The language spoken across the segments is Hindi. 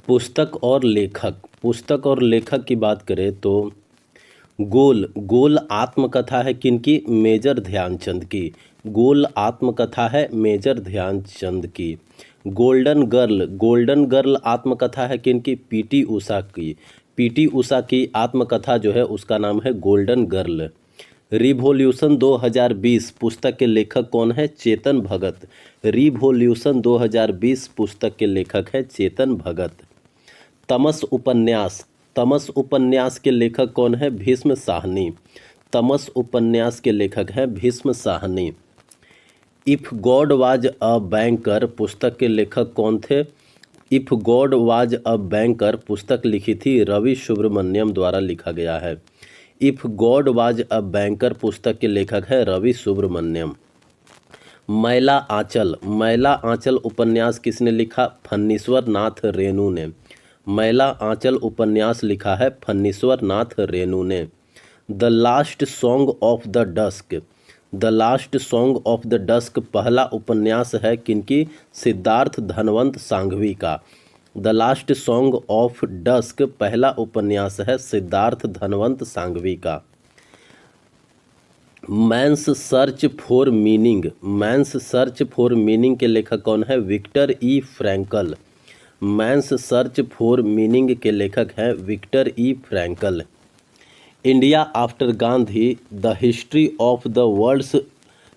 पुस्तक और लेखक की बात करें तो गोल गोल आत्मकथा है किनकी? मेजर ध्यानचंद की। गोल आत्मकथा है मेजर ध्यानचंद की। गोल्डन गर्ल आत्मकथा है किनकी? पीटी उषा की। पीटी उषा की आत्मकथा जो है उसका नाम है गोल्डन गर्ल। रिवॉल्यूशन 2020 पुस्तक के लेखक कौन है? चेतन भगत। रिवॉल्यूशन 2020 पुस्तक के लेखक है चेतन भगत। तमस उपन्यास के लेखक कौन है? भीष्म साहनी। तमस उपन्यास के लेखक हैं Bhishma Sahni. If God was a banker पुस्तक के लेखक कौन थे? If God was a banker पुस्तक लिखी थी रवि सुब्रमण्यम द्वारा लिखा गया है। If God was a banker पुस्तक के लेखक है रवि सुब्रमण्यम। मैला आंचल उपन्यास किसने लिखा? फन्नीश्वर नाथ रेणु ने। मैला आंचल उपन्यास लिखा है फन्नीश्वर नाथ रेणु ने। The last song of the dusk पहला उपन्यास है किनकी? सिद्धार्थ धनवंत सांघवी का। The last song of dusk पहला उपन्यास है सिद्धार्थ धनवंत सांघवी का। मैंस सर्च फॉर मीनिंग के लेखक कौन है? Victor E Frankl. Man's search for meaning के लेखक हैं Victor E Frankl. India after Gandhi the history of the world's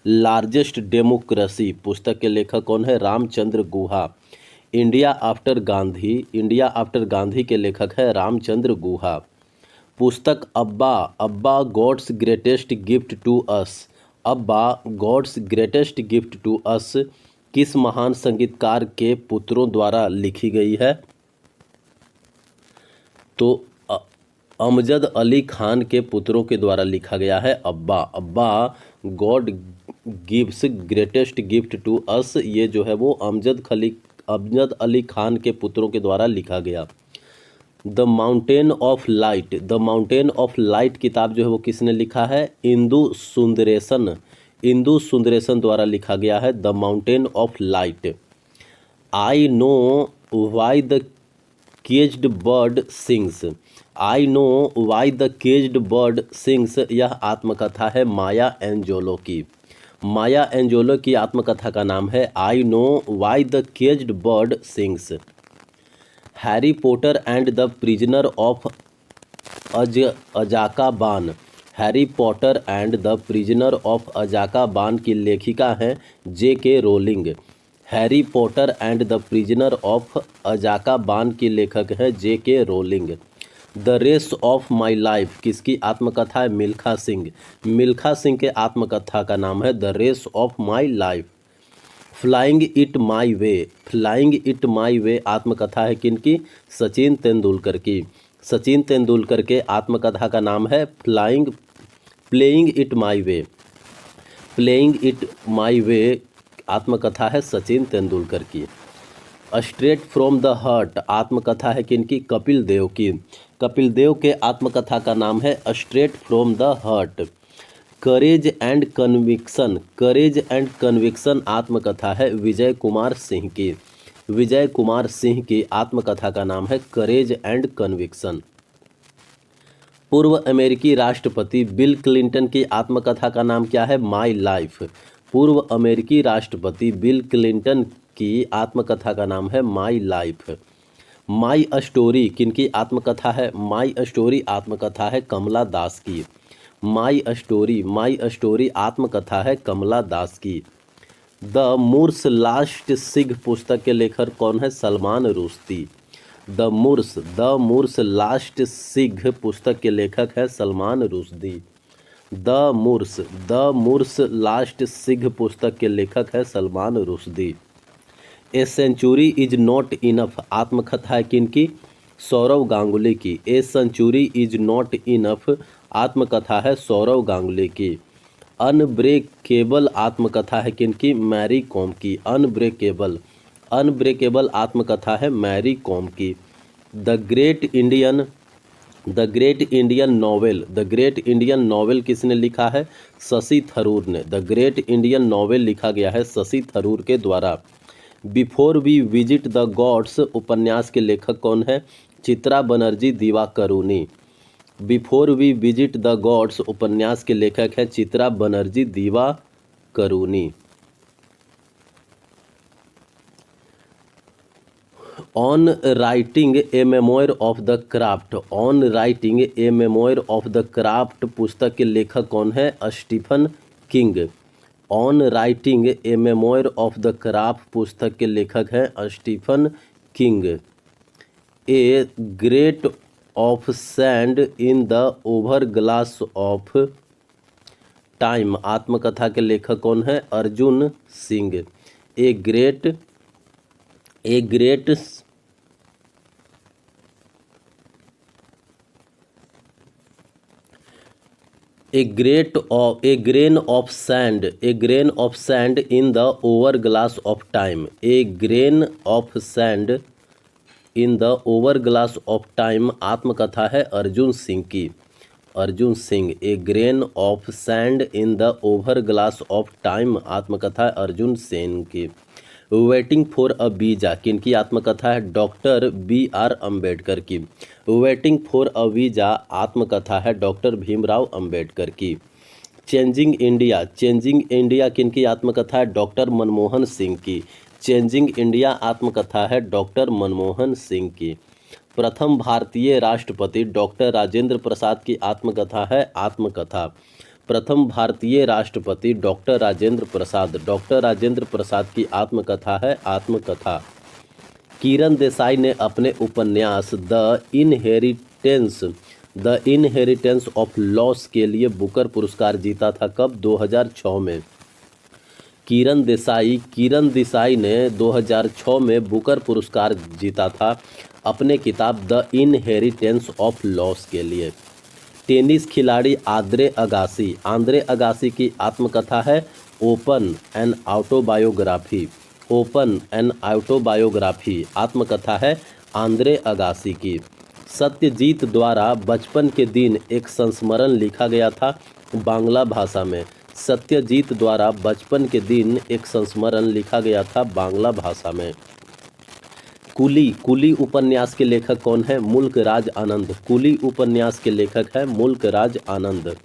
largest democracy पुस्तक के लेखक कौन है? रामचंद्र गुहा। इंडिया आफ्टर गांधी के लेखक है रामचंद्र गुहा। पुस्तक Abba God's greatest gift to us किस महान संगीतकार के पुत्रों द्वारा लिखी गई है? तो अमजद अली खान के पुत्रों के द्वारा लिखा गया है Abba God gives greatest gift to us. ये जो है वो अमजद अली खान के पुत्रों के द्वारा लिखा गया। द माउंटेन ऑफ लाइट किताब जो है वो किसने लिखा है? इंदु सुंदरेशन द्वारा लिखा गया है the mountain of light. I know why the caged bird sings यह आत्मकथा है माया एंजेलो की। माया एंजेलो की आत्मकथा का नाम है I know why the caged bird sings. Harry Potter and the prisoner of Azkaban. Harry Potter and the prisoner of Azkaban की लेखिका हैं J.K. Rowling. Harry Potter and the prisoner of Azkaban की लेखक हैं J.K. Rowling. The race of my life किसकी आत्मकथा है? मिल्खा सिंह के आत्मकथा का नाम है the race of my life. Flying it my way आत्मकथा है किनकी? सचिन तेंदुलकर की। सचिन तेंदुलकर के आत्मकथा का नाम है प्लेइंग इट माई वे आत्मकथा है सचिन तेंदुलकर की। स्ट्रेट फ्रॉम द हार्ट आत्मकथा है किनकी? कपिल देव की। कपिल देव के आत्मकथा का नाम है straight from the heart. Courage and conviction आत्मकथा है विजय कुमार सिंह की। विजय कुमार सिंह की आत्मकथा का नाम है करेज एंड कन्विक्शन। पूर्व अमेरिकी राष्ट्रपति बिल क्लिंटन की आत्मकथा का नाम क्या है? My life. पूर्व अमेरिकी राष्ट्रपति बिल क्लिंटन की आत्मकथा का नाम है माई लाइफ। माई स्टोरी किनकी आत्मकथा है? माई स्टोरी आत्मकथा है कमला दास की। माई स्टोरी आत्मकथा है कमला दास की। द मूर्स लास्ट सिग पुस्तक के लेखक कौन है? Salman Rushdie. The Moor's last sigh पुस्तक के लेखक है Salman Rushdie. The Moor's last sigh पुस्तक के लेखक है Salman Rushdie. A century is not enough आत्मकथा है किनकी? सौरव गांगुली की। A century is not enough आत्मकथा है सौरव गांगुली की। अनब्रेकेबल आत्मकथा है किनकी? मैरी कॉम की। अनब्रेकेबल आत्मकथा है मैरी कॉम की। द ग्रेट इंडियन नॉवेल किसने लिखा है? शशि थरूर ने। द ग्रेट इंडियन नॉवेल लिखा गया है शशि थरूर के द्वारा। Before we visit the gods उपन्यास के लेखक कौन है? Chitra Banerjee Divakaruni. Before we visit the gods उपन्यास के लेखक है Chitra Banerjee Divakaruni. On writing a memoir of the craft, on writing a memoir of the craft पुस्तक के लेखक कौन है? Stephen King. On writing a memoir of the craft पुस्तक के लेखक हैं Stephen King. A great of sand in the over glass of time आत्मकथा के लेखक कौन है? Arjun Singh. A great A grain of sand in the hourglass of time. A grain of sand in the hourglass of time आत्मकथा है अर्जुन सिंह की। Arjun Singh. A grain of sand in the hourglass of time आत्मकथा है अर्जुन सेन की। वेटिंग फॉर अ वीजा किनकी आत्मकथा है? Doctor B.R. अम्बेडकर की। वेटिंग फॉर अ वीजा आत्मकथा है डॉक्टर भीमराव अम्बेडकर की। चेंजिंग इंडिया किनकी आत्मकथा है? डॉक्टर मनमोहन सिंह की। चेंजिंग इंडिया आत्मकथा है डॉक्टर मनमोहन सिंह की। प्रथम भारतीय राष्ट्रपति डॉक्टर राजेंद्र प्रसाद की आत्मकथा है आत्मकथा। प्रथम भारतीय राष्ट्रपति डॉक्टर राजेंद्र प्रसाद की आत्मकथा है आत्मकथा। किरण देसाई ने अपने उपन्यास द इनहेरिटेंस ऑफ लॉस के लिए बुकर पुरस्कार जीता था कब? 2006 में। किरण देसाई ने 2006 में बुकर पुरस्कार जीता था अपने किताब द इनहेरिटेंस ऑफ लॉस के लिए। टेनिस खिलाड़ी आंद्रे अगासी की आत्मकथा है ओपन एन ऑटोबायोग्राफी आत्मकथा है आंद्रे अगासी की। सत्यजीत द्वारा बचपन के दिन एक संस्मरण लिखा गया था बांग्ला भाषा में। सत्यजीत द्वारा बचपन के दिन एक संस्मरण लिखा गया था बांग्ला भाषा में। कुली उपन्यास के लेखक कौन है? मुल्क राज आनंद। कुली उपन्यास के लेखक है मुल्क Raj Anand.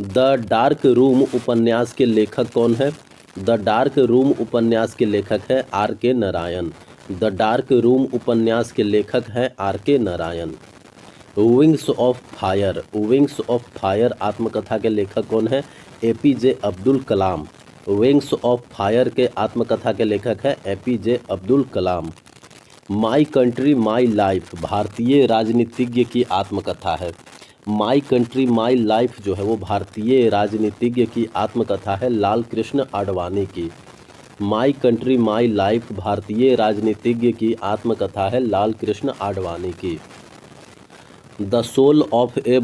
The dark room उपन्यास के लेखक कौन है? द डार्क रूम उपन्यास के लेखक है R.K. Narayan. The dark room उपन्यास के लेखक हैं R.K. Narayan. Wings of fire आत्मकथा के लेखक कौन है? APJ Abdul Kalam. Wings of fire के आत्मकथा के लेखक है APJ Abdul Kalam. My country my life भारतीय राजनीतिज्ञ की आत्मकथा है। माई कंट्री माई लाइफ जो है वो भारतीय राजनीतिज्ञ की आत्मकथा है लाल कृष्ण आडवाणी की। माई कंट्री माई लाइफ भारतीय राजनीतिज्ञ की आत्मकथा है लाल कृष्ण आडवाणी की। The soul of a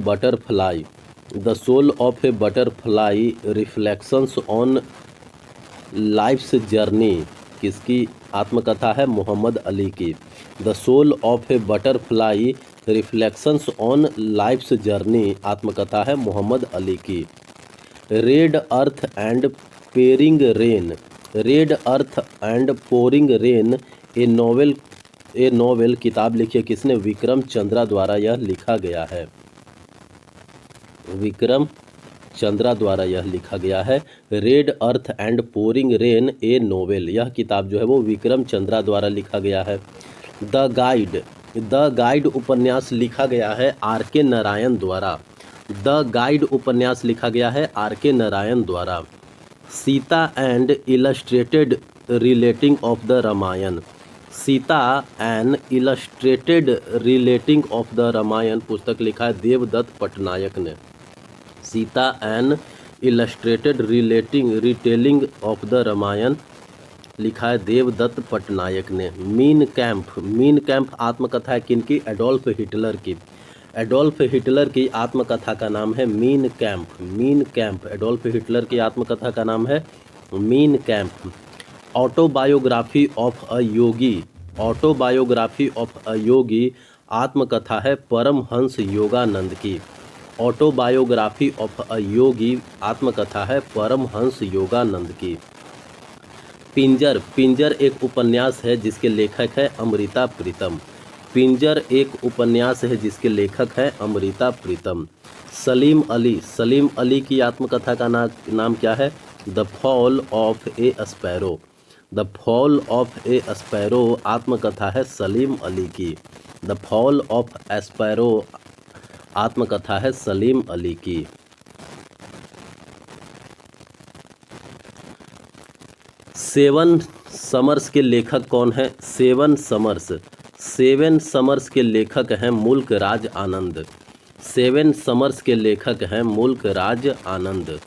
butterfly reflections on life's journey किसकी आत्मकथा है? मोहम्मद अली की। The soul of a butterfly reflections on life's journey आत्मकथा है मोहम्मद अली की। Red earth and pouring rain a novel किताब लिखी है किसने? विक्रम चंद्रा द्वारा यह लिखा गया है। विक्रम चंद्रा द्वारा यह लिखा गया है। Red earth and pouring rain A novel यह किताब जो है वो विक्रम चंद्रा द्वारा लिखा गया है। द गाइड उपन्यास लिखा गया है R.K. नारायण द्वारा। द गाइड उपन्यास लिखा गया है R.K. नारायण द्वारा। Sita and illustrated relating of the Ramayana पुस्तक लिखा है देवदत्त पटनायक ने। Sita and illustrated retelling of the Ramayana लिखा है देवदत्त पटनायक ने। मीन कैंप आत्मकथा है किनकी? एडोल्फ हिटलर की। एडोल्फ हिटलर की आत्मकथा का नाम है मीन कैंप। एडोल्फ हिटलर की आत्मकथा का नाम है Mein Kampf. Autobiography of a yogi आत्मकथा है परमहंस योगानंद की। ऑटोबायोग्राफी ऑफ अ योगी आत्मकथा है परमहंस योगानंद की। पिंजर, पिंजर एक उपन्यास है जिसके लेखक है अमृता प्रीतम। पिंजर एक उपन्यास है जिसके लेखक है अमृता प्रीतम। सलीम अली, सलीम अली की आत्मकथा का नाम क्या है? The fall of A sparrow. The fall of A sparrow आत्मकथा है सलीम अली की। द फॉल ऑफ स्पैरो आत्मकथा है सलीम अली की। सेवन समर्स के लेखक कौन है? सेवन समर्स, सेवन समर्स के लेखक हैं मुल्क राज आनंद। सेवन समर्स के लेखक हैं मुल्क Raj Anand.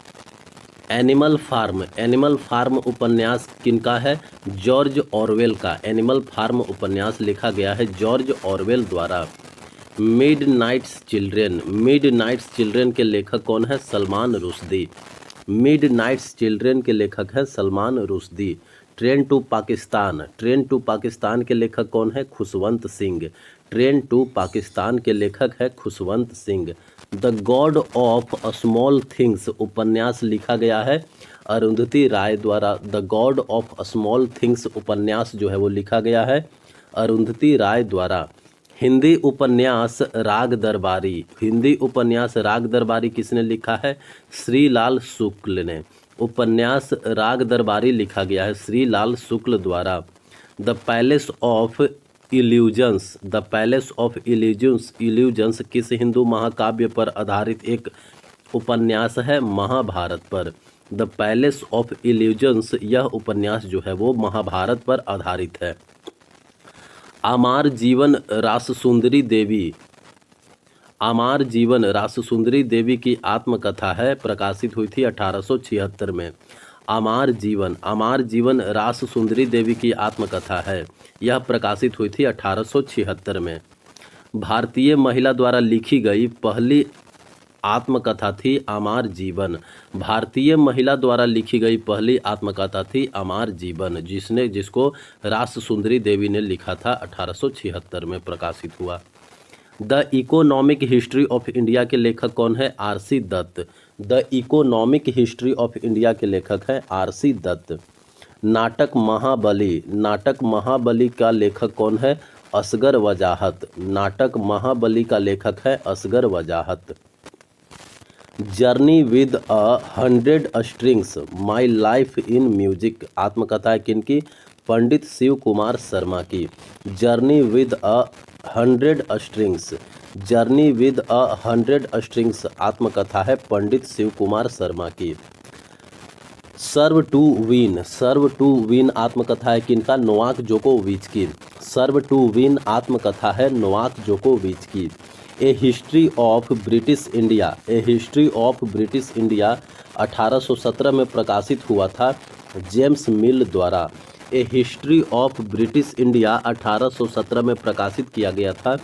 Animal farm, animal farm उपन्यास किनका है? जॉर्ज ऑरवेल का। एनिमल फार्म उपन्यास लिखा गया है जॉर्ज ऑरवेल द्वारा। मिडनाइट्स चिल्ड्रेन, मिडनाइट्स चिल्ड्रेन के लेखक कौन है? सलमान रुश्दी। मिडनाइट्स चिल्ड्रेन के लेखक है Salman Rushdie. Train to Pakistan, train to Pakistan के लेखक कौन है? खुशवंत सिंह। ट्रेन टू पाकिस्तान के लेखक है Khushwant Singh. The god of small things उपन्यास लिखा गया है अरुंधति राय द्वारा। The god of small things उपन्यास जो है वो लिखा गया है अरुंधति राय द्वारा। हिंदी उपन्यास राग दरबारी, हिंदी उपन्यास राग दरबारी किसने लिखा है? श्रीलाल शुक्ल ने। उपन्यास राग दरबारी लिखा गया है श्रीलाल शुक्ल द्वारा। The palace of illusions, the palace of illusions, illusions किस हिंदू महाकाव्य पर आधारित एक उपन्यास है? महाभारत पर। द पैलेस ऑफ इल्यूजन्स यह उपन्यास जो है वो महाभारत पर आधारित है। आमार जीवन राससुंदरी देवी, आमार जीवन राससुंदरी देवी की आत्मकथा है, प्रकाशित हुई थी 1876 में। आमार जीवन राससुंदरी देवी की आत्मकथा है, यह प्रकाशित हुई थी 1876 में। भारतीय महिला द्वारा लिखी गई पहली आत्मकथा थी आमार जीवन। भारतीय महिला द्वारा लिखी गई पहली आत्मकथा थी आमार जीवन, जिसको राससुंदरी देवी ने लिखा था, 1876 में प्रकाशित हुआ। The economic history of India के लेखक कौन है? R C. Dutt. The economic history of India के लेखक हैं आर.सी. दत्त। नाटक महाबली, नाटक महाबली का लेखक कौन है? असगर वजाहत। नाटक महाबली का लेखक है Asghar Wajahat. Journey with 100 strings, my life in music आत्मकथा है किनकी? पंडित शिव कुमार शर्मा की। Journey with 100 strings, journey with 100 strings आत्मकथा है पंडित शिव कुमार शर्मा की। Serve to win, serve to win आत्मकथा है किनका? नोवाक जोकोविच की। सर्व टू विन आत्मकथा है नोवाक जोकोविच की। A history of British India, a history of British India 1817 में प्रकाशित हुआ था जेम्स मिल द्वारा। A history of British India 1817 में प्रकाशित किया गया था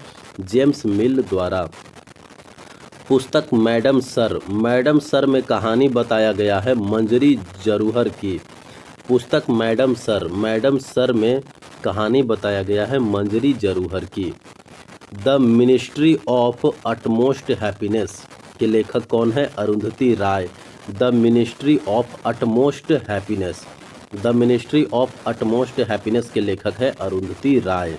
जेम्स मिल द्वारा। पुस्तक मैडम सर, मैडम सर में कहानी बताया गया है मंजरी जरूहर की। पुस्तक मैडम सर में कहानी बताया गया है मंजरी जरूहर की। The ministry of utmost happiness के लेखक कौन है? Arundhati Roy. The ministry of utmost happiness, the ministry of utmost happiness के लेखक है Arundhati Roy.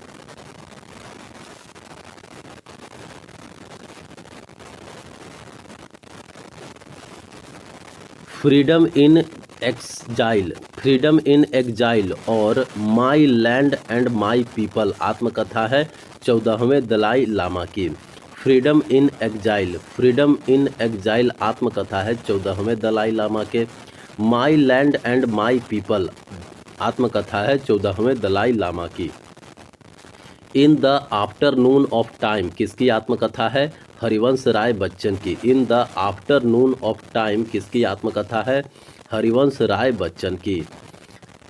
Freedom in exile, freedom in exile और my land and my people आत्मकथा है 14वें दलाई लामा की। Freedom in exile, freedom in एक्जाइल आत्मकथा है 14वें दलाई लामा के। My land and my people आत्मकथा है 14वें दलाई लामा की। In the afternoon of time किसकी आत्मकथा है? हरिवंश राय बच्चन की। In the afternoon of time किसकी आत्मकथा है? हरिवंश राय बच्चन की।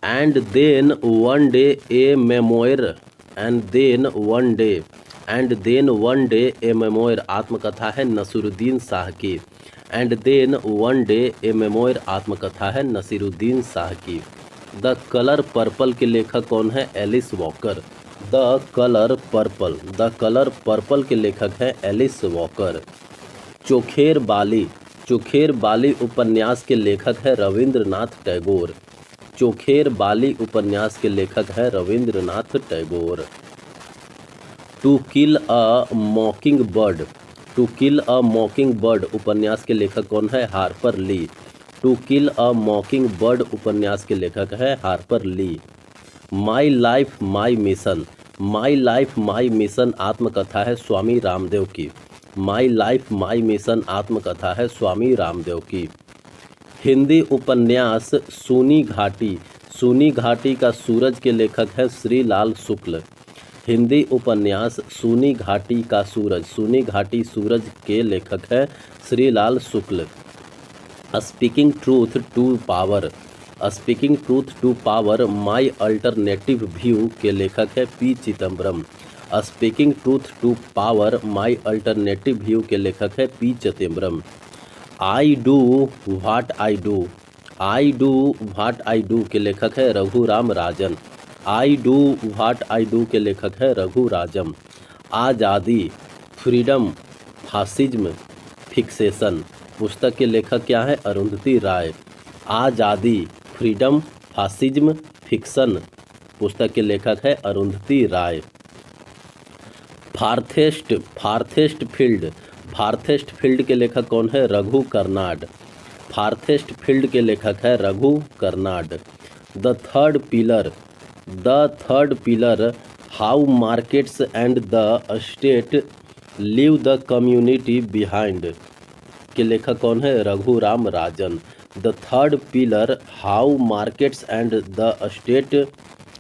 And then one day a memoir, and then one day, and then one day a memoir आत्मकथा है नसीरुद्दीन शाह की। And then one day a memoir आत्मकथा है नसीरुद्दीन शाह की। द कलर पर्पल के लेखक कौन है? Alice Walker. The colour purple, the colour purple के लेखक हैं एलिस वॉकर। चोखेर बाली, चोखेर बाली उपन्यास के लेखक है रविंद्रनाथ टैगोर। चोखेर बाली उपन्यास के लेखक है Rabindranath Tagore. To kill a mockingbird, to kill a mockingbird उपन्यास के लेखक कौन है? Harper Lee. To kill a mockingbird उपन्यास के लेखक है Harper Lee. My life my mission, my life my mission आत्मकथा है स्वामी रामदेव की। माई लाइफ माई मिशन आत्मकथा है स्वामी रामदेव की। हिंदी उपन्यास सूनी घाटी, सूनी घाटी का सूरज के लेखक है श्रीलाल शुक्ल। हिंदी उपन्यास सूनी घाटी का सूरज, सूनी घाटी सूरज के लेखक है Shrilal Shukla. Speaking truth to power, speaking truth to power my alternative view के लेखक है P Chidambaram. Speaking truth to power my alternative view के लेखक है P Chidambaram. I do what I do, I do what I do के लेखक है Raghuram Rajan. I do what I do के लेखक है रघु राजम। आज़ादी फ्रीडम फासिज्म फिक्सेशन पुस्तक के लेखक क्या है? अरुंधति राय। आज़ादी फ्रीडम फासिज्म फिक्शन पुस्तक के लेखक है Arundhati Roy. Farthest, farthest field, farthest field के लेखक कौन है? रघु कर्नाड। फार्थेस्ट फील्ड के लेखक है Raghu Karnad. The third pillar, the third pillar how markets and the state leave the community behind के लेखक कौन है? Raghuram Rajan. The third pillar how markets and the state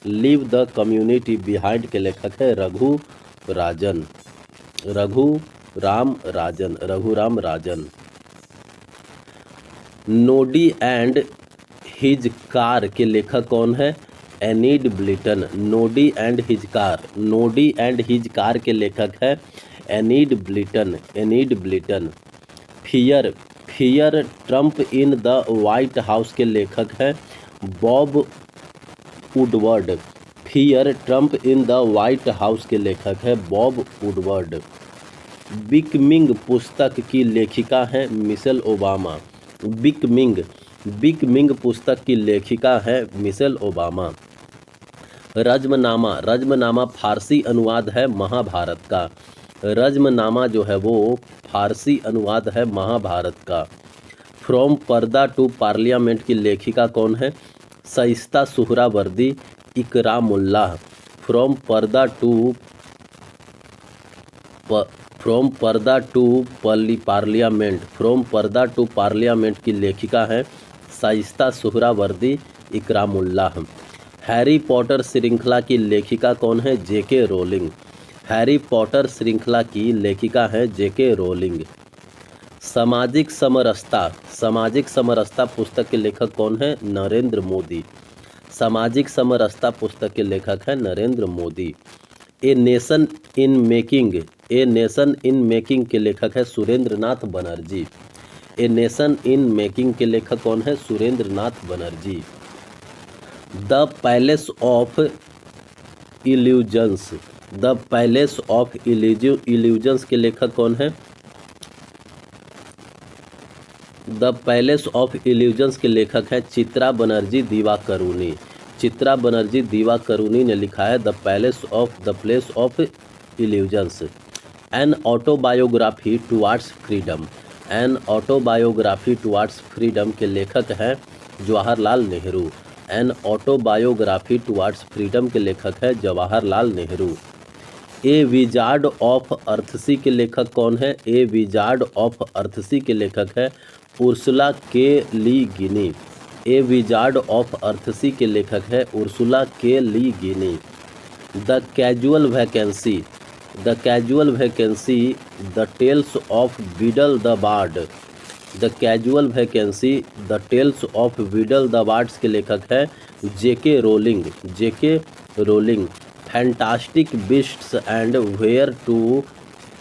leave the community behind के लेखक है Raghu Rajan, Raghuram Rajan, Raghuram Rajan. Noddy and his car के लेखक कौन है? Enid Blyton. Noddy and his car, Noddy and his car के लेखक है Enid ब्लिटन, Enid Blyton. Fear, fear Trump in the White House के लेखक है Bob Woodward. Fear Trump in the White House के लेखक है बॉब वुडवर्ड। बिकमिंग पुस्तक की लेखिका है मिशेल ओबामा। बिकमिंग, बिकमिंग पुस्तक की लेखिका है मिशेल ओबामा। रज्मनामा, रज्मनामा फारसी अनुवाद है महाभारत का। रज्मनामा जो है वो फारसी अनुवाद है महाभारत का। फ्रॉम पर्दा टू पार्लियामेंट की लेखिका कौन है? शाइस्ता सुहरावर्दी इकरामुल्लाह। फ्रॉम पर्दा टू पार्लियामेंट, फ्रॉम पर्दा टू पार्लियामेंट की लेखिका है शाइस्ता सुहरावर्दी इकरामुल्लाह। हैरी पॉटर श्रृंखला की लेखिका कौन है? JK rolling. हैरी पॉटर श्रृंखला की लेखिका है जेके रोलिंग। सामाजिक समरसता, सामाजिक समरसता पुस्तक के लेखक कौन है? नरेंद्र मोदी। सामाजिक समरसता पुस्तक के लेखक है नरेंद्र मोदी। ए nation in making, A nation in making के लेखक है सुरेंद्रनाथ बनर्जी। ए नेशन इन मेकिंग के लेखक कौन है? Surendranath Banerjee. The palace of illusions, the palace of illusions के लेखक कौन है? द पैलेस ऑफ इल्यूजन्स के लेखक है चित्रा बनर्जी दिवाकरुणी। चित्रा बनर्जी दिवाकरुणी ने लिखा है the palace of, the place of illusions. An autobiography towards freedom, an autobiography towards freedom के लेखक हैं Jawaharlal Nehru. An autobiography towards freedom के लेखक है जवाहरलाल नेहरू। ए विजार्ड ऑफ अर्थसी के लेखक कौन है? ए विजार्ड ऑफ अर्थसी के लेखक है Ursula K Le Guinea. A wizard of अर्थसी के लेखक है Ursula K Le Guin. The casual vacancy, the casual vacancy the tales of Beedle the Bard. The casual vacancy the tales of Beedle the Bards के लेखक है JK Rowling, JK Rowling. Fantastic beasts and where to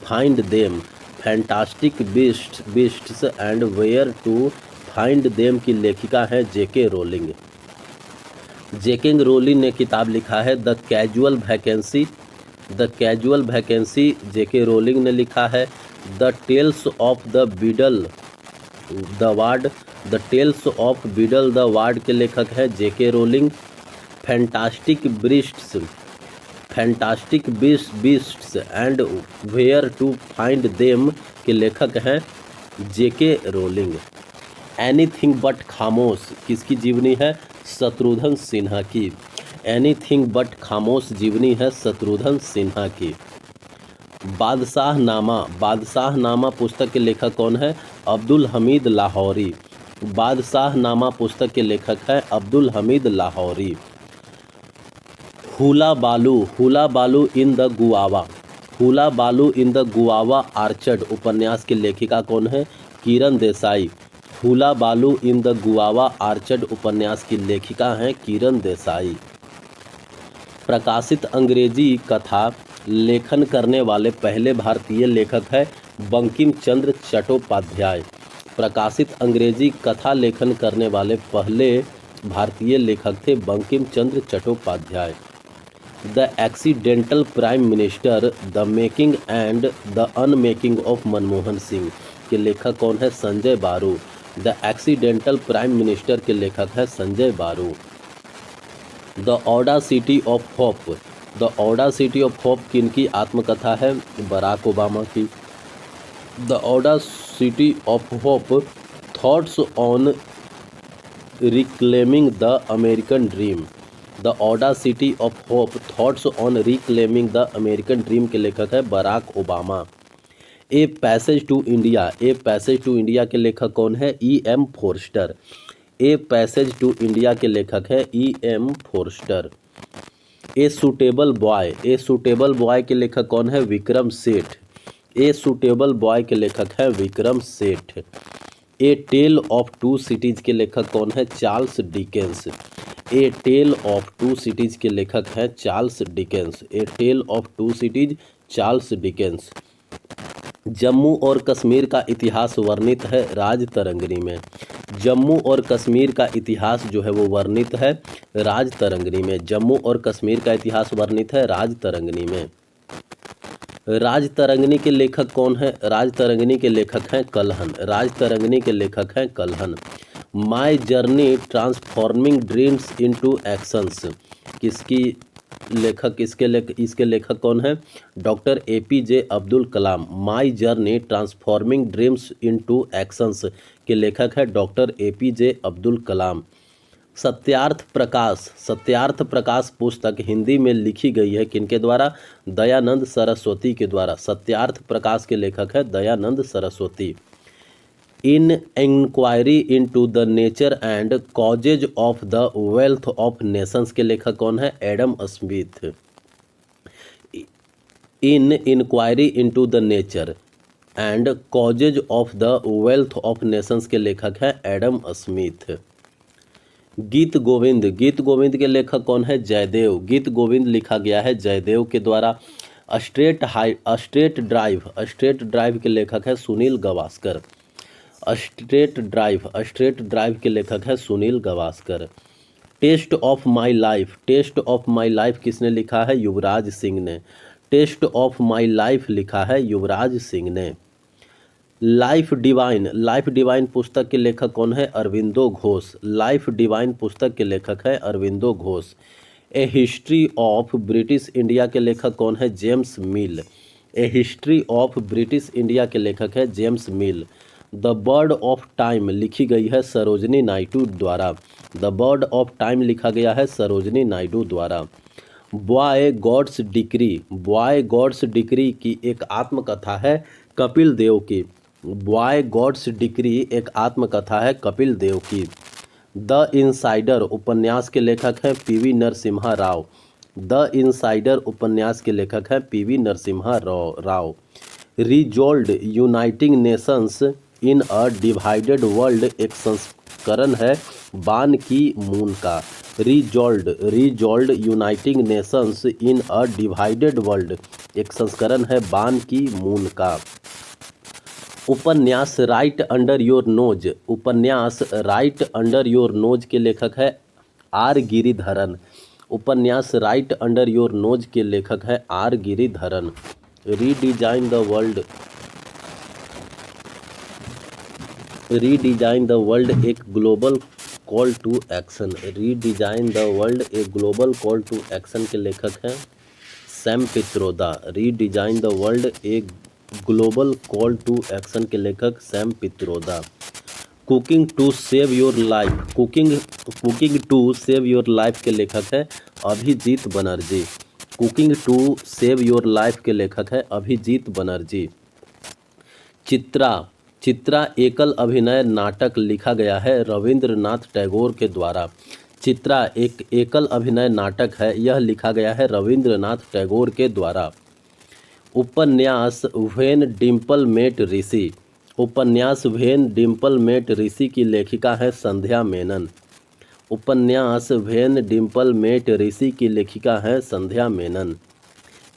find them, fantastic beasts and where to find them की लेखिका है जेके रोलिंग। जेके रोलिंग ने किताब लिखा है the casual vacancy, the casual vacancy JK Rowling ने लिखा है। The tales of the Beedle the Bard the tales of Beedle the Bard के लेखक है JK Rowling. Fantastic beasts and where to find them के लेखक हैं जेके रोलिंग। एनीथिंग बट खामोश किसकी जीवनी है? शत्रुघ्न सिन्हा की। एनीथिंग बट खामोश जीवनी है शत्रुघ्न सिन्हा की। बादशाहनामा पुस्तक के लेखक कौन है? अब्दुल हमीद लाहौरी। बादशाहनामा पुस्तक के लेखक है अब्दुल हमीद लाहौरी। हुला बालू इन द गुआवा आर्चर्ड उपन्यास की लेखिका कौन है? किरण देसाई। हुला बालू इन द गुआवा आर्चर्ड उपन्यास की लेखिका हैं किरण देसाई। प्रकाशित अंग्रेजी कथा लेखन करने वाले पहले भारतीय लेखक है बंकिम चंद्र चट्टोपाध्याय। प्रकाशित अंग्रेजी कथा लेखन करने वाले पहले भारतीय लेखक थे Bankim Chandra Chattopadhyay. The accidental prime minister the making and the unmaking of Manmohan Singh के लेखक कौन है? Sanjay Baru. The accidental prime minister के लेखक है Sanjay Baru. The audacity of hope. The audacity of hope किनकी आत्मकथा है? बराक ओबामा की। The audacity of hope thoughts on reclaiming the American dream. The audacity of hope thoughts on reclaiming the American dream के लेखक है Barack Obama. A passage to India के लेखक कौन है? E.M. Forster. A passage to India के लेखक है E.M. Forster. A suitable boy के लेखक कौन है? Vikram Seth. A suitable boy के लेखक है Vikram Seth. A tale of two cities के लेखक कौन है? Charles Dickens. A tale of two cities के लेखक है Charles Dickens. A tale of two cities Charles Dickens. Jammu और कश्मीर का इतिहास वर्णित है राजतरंगिणी में। जम्मू और कश्मीर का इतिहास जो है वो वर्णित है राजतरंगिणी में। जम्मू और कश्मीर का इतिहास वर्णित है राजतरंगिणी में। राजतरंगिणी के लेखक कौन है? राजतरंगिणी के लेखक हैं कल्हन। राजतरंगिणी के लेखक हैं Kalhana. My journey transforming dreams into actions किसकी लेखक इसके लेखक कौन है? Doctor APJ Abdul Kalam. My journey transforming dreams into actions के लेखक है डॉक्टर APJ अब्दुल कलाम। सत्यार्थ प्रकाश पुस्तक हिंदी में लिखी गई है किनके द्वारा? दयानंद सरस्वती के द्वारा। सत्यार्थ प्रकाश के लेखक है Dayanand Saraswati. An inquiry into the nature and causes of the wealth of nations के लेखक कौन है? Adam Smith. An inquiry into the nature and causes of the wealth of nations के लेखक है एडम स्मिथ। गीत गोविंद के लेखक कौन है? जयदेव। गीत गोविंद लिखा गया है जयदेव के द्वारा। स्ट्रेट ड्राइव के लेखक है सुनील गावस्कर। स्ट्रेट ड्राइव के लेखक है Sunil Gavaskar. Test of my life किसने लिखा है? युवराज सिंह ने। टेस्ट ऑफ माई लाइफ लिखा है युवराज सिंह ने। लाइफ डिवाइन पुस्तक के लेखक कौन है? अरविंदो घोष। लाइफ डिवाइन पुस्तक के लेखक है अरविंदो घोष। ए हिस्ट्री ऑफ ब्रिटिश इंडिया के लेखक कौन है? James mill. A history of British India के लेखक है James mill. The bird of time लिखी गई है सरोजनी नायडू द्वारा। द बर्ड ऑफ टाइम लिखा गया है सरोजनी नायडू द्वारा। बॉय गॉड्स डिक्री की एक आत्मकथा है कपिल देव की। बॉय गॉड्स डिक्री एक आत्मकथा है कपिल देव की। द इनसाइडर उपन्यास के लेखक हैं PV Narasimha Rao. The insider उपन्यास के लेखक हैं PV Narasimha Rao. Resolved uniting nations in a divided world एक संस्करण है बान की मून का। Resolved uniting nations in a divided world एक संस्करण है बान की मून का। उपन्यास राइट अंडर योर नोज के लेखक है R गिरिधरन। उपन्यास राइट अंडर योर नोज के लेखक है R Giridharan. Redesign the world एक global call to action. Redesign the world एक ग्लोबल कॉल टू एक्शन के लेखक हैं Sam Pitroda. Redesign the world एक ग्लोबल कॉल टू एक्शन के लेखक Sam Pitroda. Cooking to save your life. Cooking to save your life के लेखक है Abhijit Banerjee. Cooking to save your life के लेखक है अभिजीत बनर्जी। चित्रा एकल अभिनय नाटक लिखा गया है रविंद्रनाथ टैगोर के द्वारा। चित्रा एक एकल अभिनय नाटक है, यह लिखा गया है रविंद्रनाथ टैगोर के द्वारा। उपन्यास व्हेन डिम्पल मेट ऋषि। उपन्यास व्हेन डिम्पल मेट ऋषि की लेखिका है संध्या मेनन। उपन्यास व्हेन डिम्पल मेट ऋषि की लेखिका है संध्या मेनन।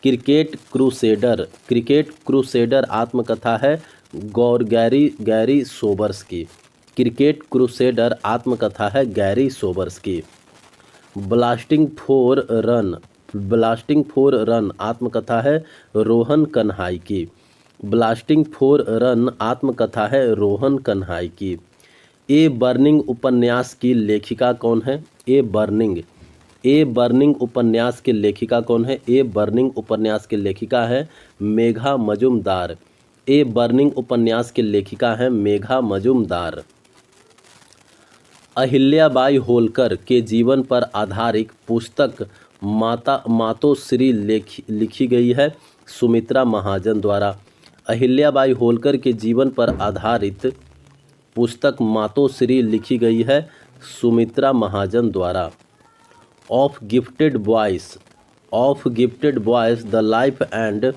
क्रिकेट क्रूसेडर आत्मकथा है गैरी सोबर्स की। क्रिकेट क्रूसेडर आत्मकथा है गैरी सोबर्स की। ब्लास्टिंग फॉर रन आत्मकथा है रोहन कन्हाई की। ब्लास्टिंग फॉर रन आत्मकथा है रोहन कन्हाई की। ए बर्निंग उपन्यास की लेखिका कौन है? ए बर्निंग उपन्यास की लेखिका कौन है? ए बर्निंग उपन्यास की लेखिका है मेघा मजुमदार। ए बर्निंग उपन्यास की लेखिका है मेघा मजुमदार। अहिल्याबाई होलकर के जीवन पर आधारित पुस्तक मातोश्री लिखी गई है सुमित्रा महाजन द्वारा। अहिल्याबाई होलकर के जीवन पर आधारित पुस्तक मातोश्री लिखी गई है सुमित्रा महाजन द्वारा। Of gifted boys the life and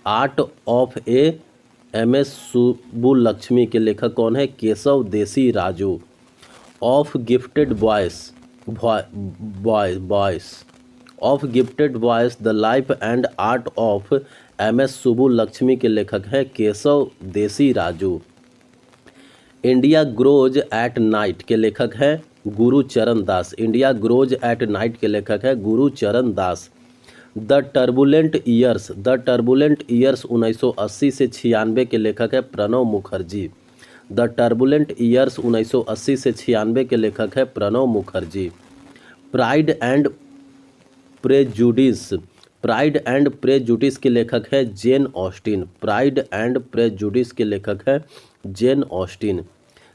art of a M S. Subbulakshmi के लेखक कौन है? Keshav Desiraju. Of gifted boys the life and art of M S. Subbulakshmi के लेखक है Keshav Desiraju. India grows at night के लेखक है Gurcharan Das. India grows at night के लेखक है Gurcharan Das. The turbulent years 1980 से 96 के लेखक है Pranab Mukherjee. The turbulent years 1980 से 96 के लेखक है Pranab Mukherjee. Pride and prejudice के लेखक है Jane Austen. Pride and prejudice के लेखक है जेन ऑस्टिन।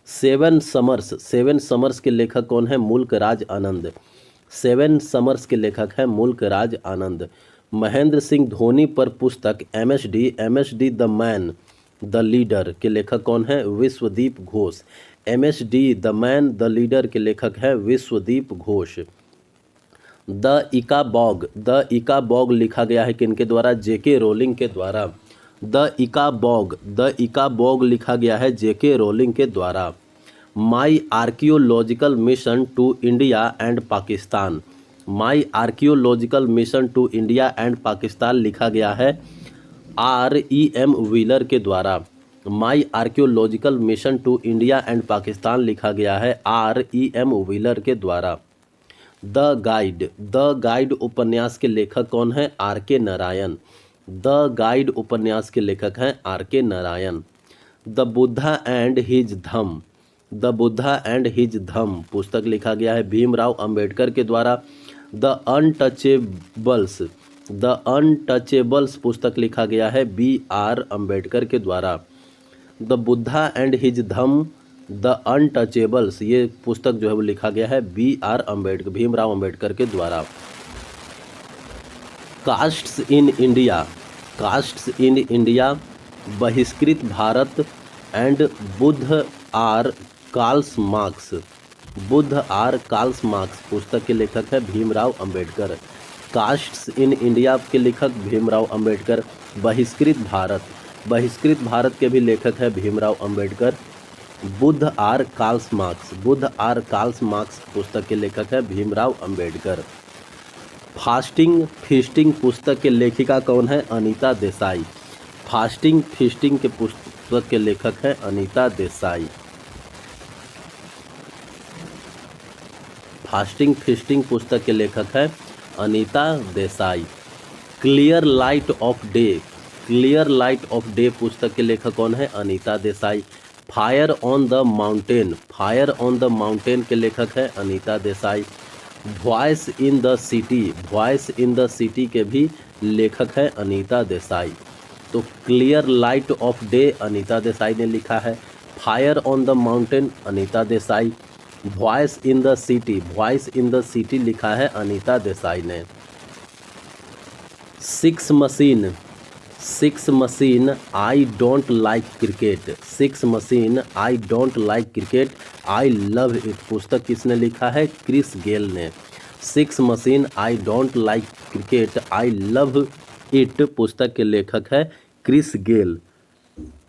सेवन समर्स के लेखक कौन है? मुल्क राज आनंद। सेवन समर्स के लेखक है मुल्क राज आनंद। महेंद्र सिंह धोनी पर पुस्तक MSD the man the leader के लेखक कौन है? Vishwadeep Ghosh. MSD the man the leader के लेखक है विश्वदीप घोष। द इका बॉग लिखा गया है किनके द्वारा? जेके रोलिंग के द्वारा। द इका बॉग लिखा गया है जेके रोलिंग के द्वारा। My archaeological mission to India and Pakistan. My archaeological mission to India and Pakistan लिखा गया है R.E.M. व्हीलर के द्वारा। My archaeological mission to India and Pakistan लिखा गया है R.E.M. व्हीलर के द्वारा। द गाइड उपन्यास के लेखक कौन है? R.K. नारायण। द गाइड उपन्यास के लेखक हैं R.K. Narayan. The Buddha and his Dhamma पुस्तक लिखा गया है भीमराव अंबेडकर के द्वारा। द अनटचेबल्स पुस्तक लिखा गया है B.R. अंबेडकर के द्वारा। The Buddha and his Dhamma the untouchables ये पुस्तक जो है वो लिखा गया है भीमराव अंबेडकर के द्वारा। Castes in India Bahishkrit Bharat and Buddha or Karl Marx पुस्तक के लेखक है Bhimrao Ambedkar. Castes in India के लेखक भीमराव अंबेडकर। बहिष्कृत भारत के भी लेखक है Bhimrao Ambedkar. Buddha or Karl Marx पुस्तक के लेखक है भीमराव अंबेडकर। फीस्टिंग पुस्तक के लेखिका कौन है? अनीता देसाई। फीस्टिंग के पुस्तक के लेखक है अनीता देसाई। फीस्टिंग पुस्तक के लेखक है Anita Desai. Clear light of day पुस्तक के लेखक कौन है? Anita Desai. Fire on the mountain, fire on the mountain के लेखक है Anita Desai. Voice in the city, voice in the city के भी लेखक है अनीता देसाई। तो clear light of day Anita Desai ने लिखा है, fire on the mountain Anita Desai, voice in the city, voice in the city लिखा है अनीता देसाई ने। Six machine, six machine I don't like cricket, six machine I don't like cricket I love it पुस्तक किसने लिखा है? क्रिस गेल ने। Six machine I don't like cricket I love it पुस्तक के लेखक है Chris Gayle.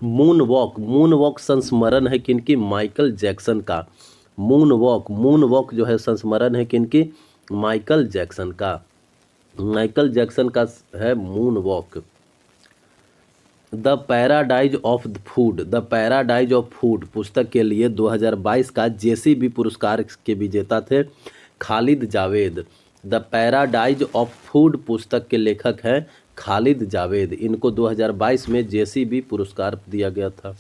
Moon walk, moon walk संस्मरण है किनकी? माइकल जैक्सन का। मून वॉक, मून वॉक जो है संस्मरण है किनकी? माइकल जैक्सन का। माइकल जैक्सन का है moon walk. The paradise of the food, the paradise of food पुस्तक के लिए 2022 का जेसीबी पुरस्कार के विजेता थे Khalid Javed. The paradise of food पुस्तक के लेखक हैं खालिद जावेद। इनको 2022 में जेसीबी पुरस्कार दिया गया था।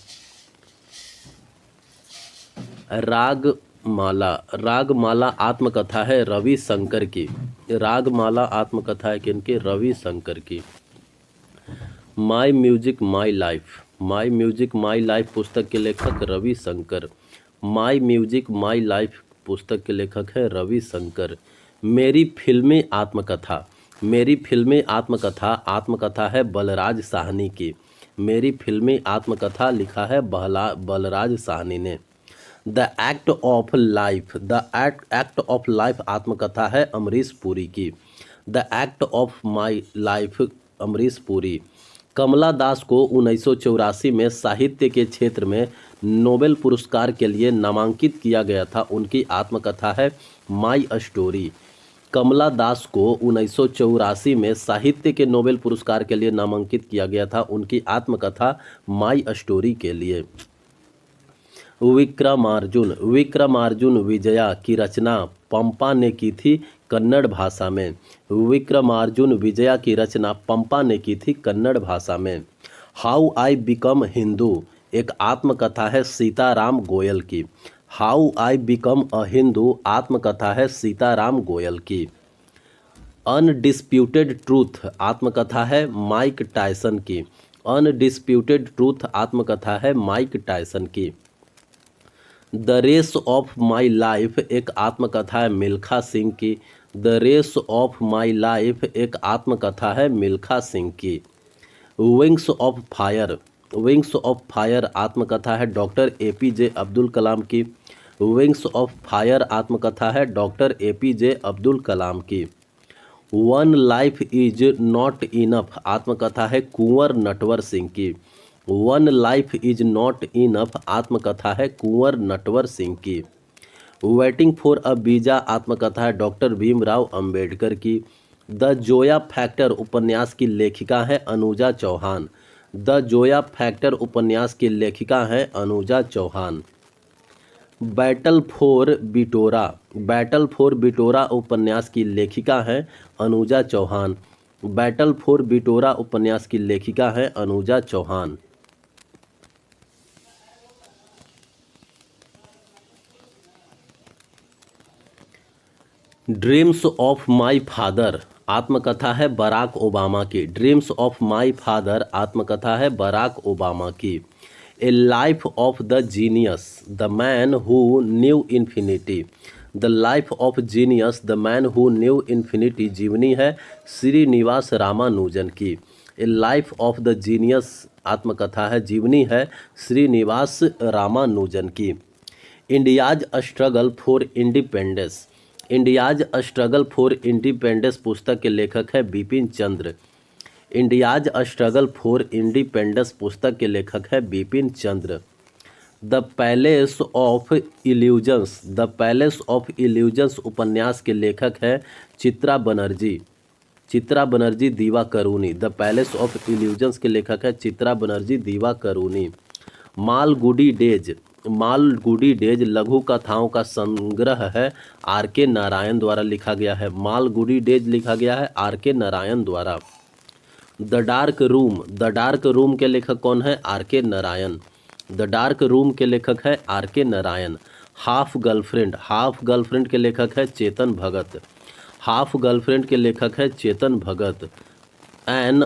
रागमाला, रागमाला आत्मकथा है रवि शंकर की। रागमाला आत्मकथा है किनकी? रवि शंकर की। My music my life, my music my life पुस्तक के लेखक Ravi Shankar. My music my life पुस्तक के लेखक है रवि शंकर। मेरी फिल्मी आत्मकथा, मेरी फिल्मी आत्मकथा, आत्मकथा है बलराज साहनी की। मेरी फिल्मी आत्मकथा लिखा है बलराज साहनी ने। The act of life, the act of life आत्मकथा है अमरीश पुरी की। The act of my life Amrish Puri. Kamala Das को 1984 में साहित्य के क्षेत्र में नोबेल पुरस्कार के लिए नामांकित किया गया था। उनकी आत्मकथा है माई स्टोरी। कमला दास को 1984 में साहित्य के नोबेल पुरस्कार के लिए नामांकित किया गया था। उनकी आत्मकथा माई स्टोरी के लिए। विक्रमार्जुन, विक्रमार्जुन विजया की रचना पंपा ने की थी कन्नड़ भाषा में। विक्रमार्जुन विजया की रचना पंपा ने की थी कन्नड़ भाषा में। हाउ आई बिकम हिंदू एक आत्मकथा है सीताराम गोयल की। How I become a Hindu आत्मकथा है सीताराम गोयल की। अनडिस्प्यूटेड ट्रूथ आत्मकथा है माइक टायसन की। अनडिस्प्यूटेड ट्रूथ आत्मकथा है माइक टायसन की। The race of my life एक आत्मकथा है मिल्खा सिंह की। The race of my life एक आत्मकथा है मिल्खा सिंह की। Wings of fire, wings of fire आत्मकथा है डॉक्टर एपीजे अब्दुल कलाम की। विंग्स ऑफ फायर आत्मकथा है डॉक्टर एपीजे अब्दुल कलाम की। One life is not enough आत्मकथा है कुंवर नटवर सिंह की। One life is not enough आत्मकथा है कुंवर नटवर सिंह की। वेटिंग फॉर अ वीजा आत्मकथा है डॉक्टर भीमराव अंबेडकर की। द जोया फैक्टर उपन्यास की लेखिका है अनुजा चौहान। द जोया फैक्टर उपन्यास की लेखिका है Anuja Chauhan. Battle for Bittora, battle for Bittora उपन्यास की लेखिका है अनुजा चौहान। बैटल फॉर बिटोरा उपन्यास की लेखिका है Anuja Chauhan. Dreams of my father आत्मकथा है बराक ओबामा की। ड्रीम्स ऑफ माई फादर आत्मकथा है बराक ओबामा की। A life of the genius the man who knew infinity. The life of genius the man who knew infinity जीवनी है श्रीनिवास रामानुजन की। A life of the genius आत्मकथा है जीवनी है श्रीनिवास रामानुजन की। India's struggle for independence, India's struggle for independence पुस्तक के लेखक है Bipin Chandra. India's struggle for independence पुस्तक के लेखक है Bipin Chandra. The palace of illusions, the palace of illusions उपन्यास के लेखक है Chitra Banerjee. Chitra Banerjee Divakaruni. The palace of illusions के लेखक है चित्रा बनर्जी दिवाकरुणी। मालगुडी डेज, मालगुडी डेज लघु कथाओं का संग्रह है आर.के. नारायण द्वारा लिखा गया है। मालगुडी डेज लिखा गया है आर.के. नारायण द्वारा। The dark room, the dark room के लेखक कौन है? R K. Narayan. The dark room के लेखक है R.K. नारायण। हाफ गर्लफ्रेंड के लेखक है चेतन भगत। हाफ गर्लफ्रेंड के लेखक है चेतन भगत। एन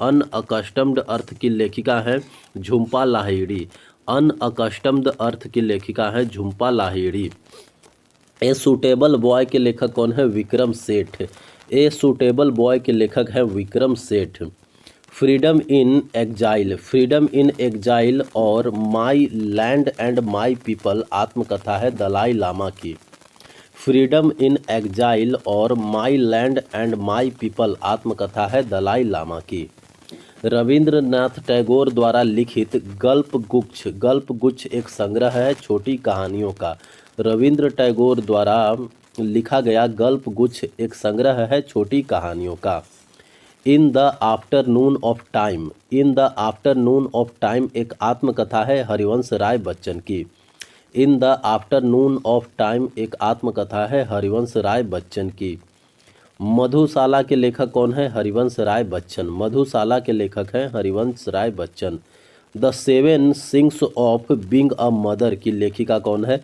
अनअकस्टम्ड अर्थ की लेखिका है झुम्पा लाहिड़ी। अनअकस्टम्ड अर्थ की लेखिका है Jhumpa Lahiri. A suitable boy के लेखक कौन है? Vikram Seth. A suitable boy के लेखक है विक्रम सेठ। फ्रीडम इन एग्जाइल और my land and my people आत्मकथा है दलाई लामा की। फ्रीडम इन एग्जाइल और my land and my people आत्मकथा है दलाई लामा की। रविंद्रनाथ टैगोर द्वारा लिखित गल्पगुच्छ एक संग्रह है छोटी कहानियों का। रविंद्र टैगोर द्वारा लिखा गया गल्पगुच्छ एक संग्रह है छोटी कहानियों का। इन द आफ्टरनून ऑफ टाइम एक आत्मकथा है हरिवंश राय बच्चन की। In the afternoon of time एक आत्मकथा है हरिवंश राय बच्चन की। मधुशाला के लेखक कौन है? हरिवंश राय बच्चन। मधुशाला के लेखक हैं Harivansh Rai Bachchan. The seven sins of being a mother की लेखिका कौन है?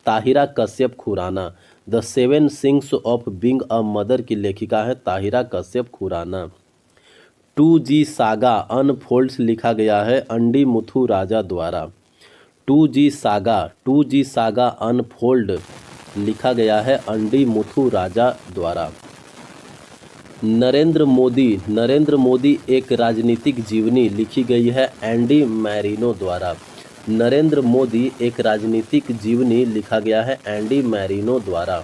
Tahira Kashyap Khurana. The seven sins of being a mother की लेखिका है Tahira Kashyap Khurana. 2G saga unfolds लिखा गया है अंडी मुथु राजा द्वारा। 2G सागा अनफोल्ड लिखा गया है अंडी मुथु राजा द्वारा। नरेंद्र मोदी एक राजनीतिक जीवनी लिखी गई है एंडी मैरिनो द्वारा। नरेंद्र मोदी एक राजनीतिक जीवनी लिखा गया है एंडी मैरिनो द्वारा।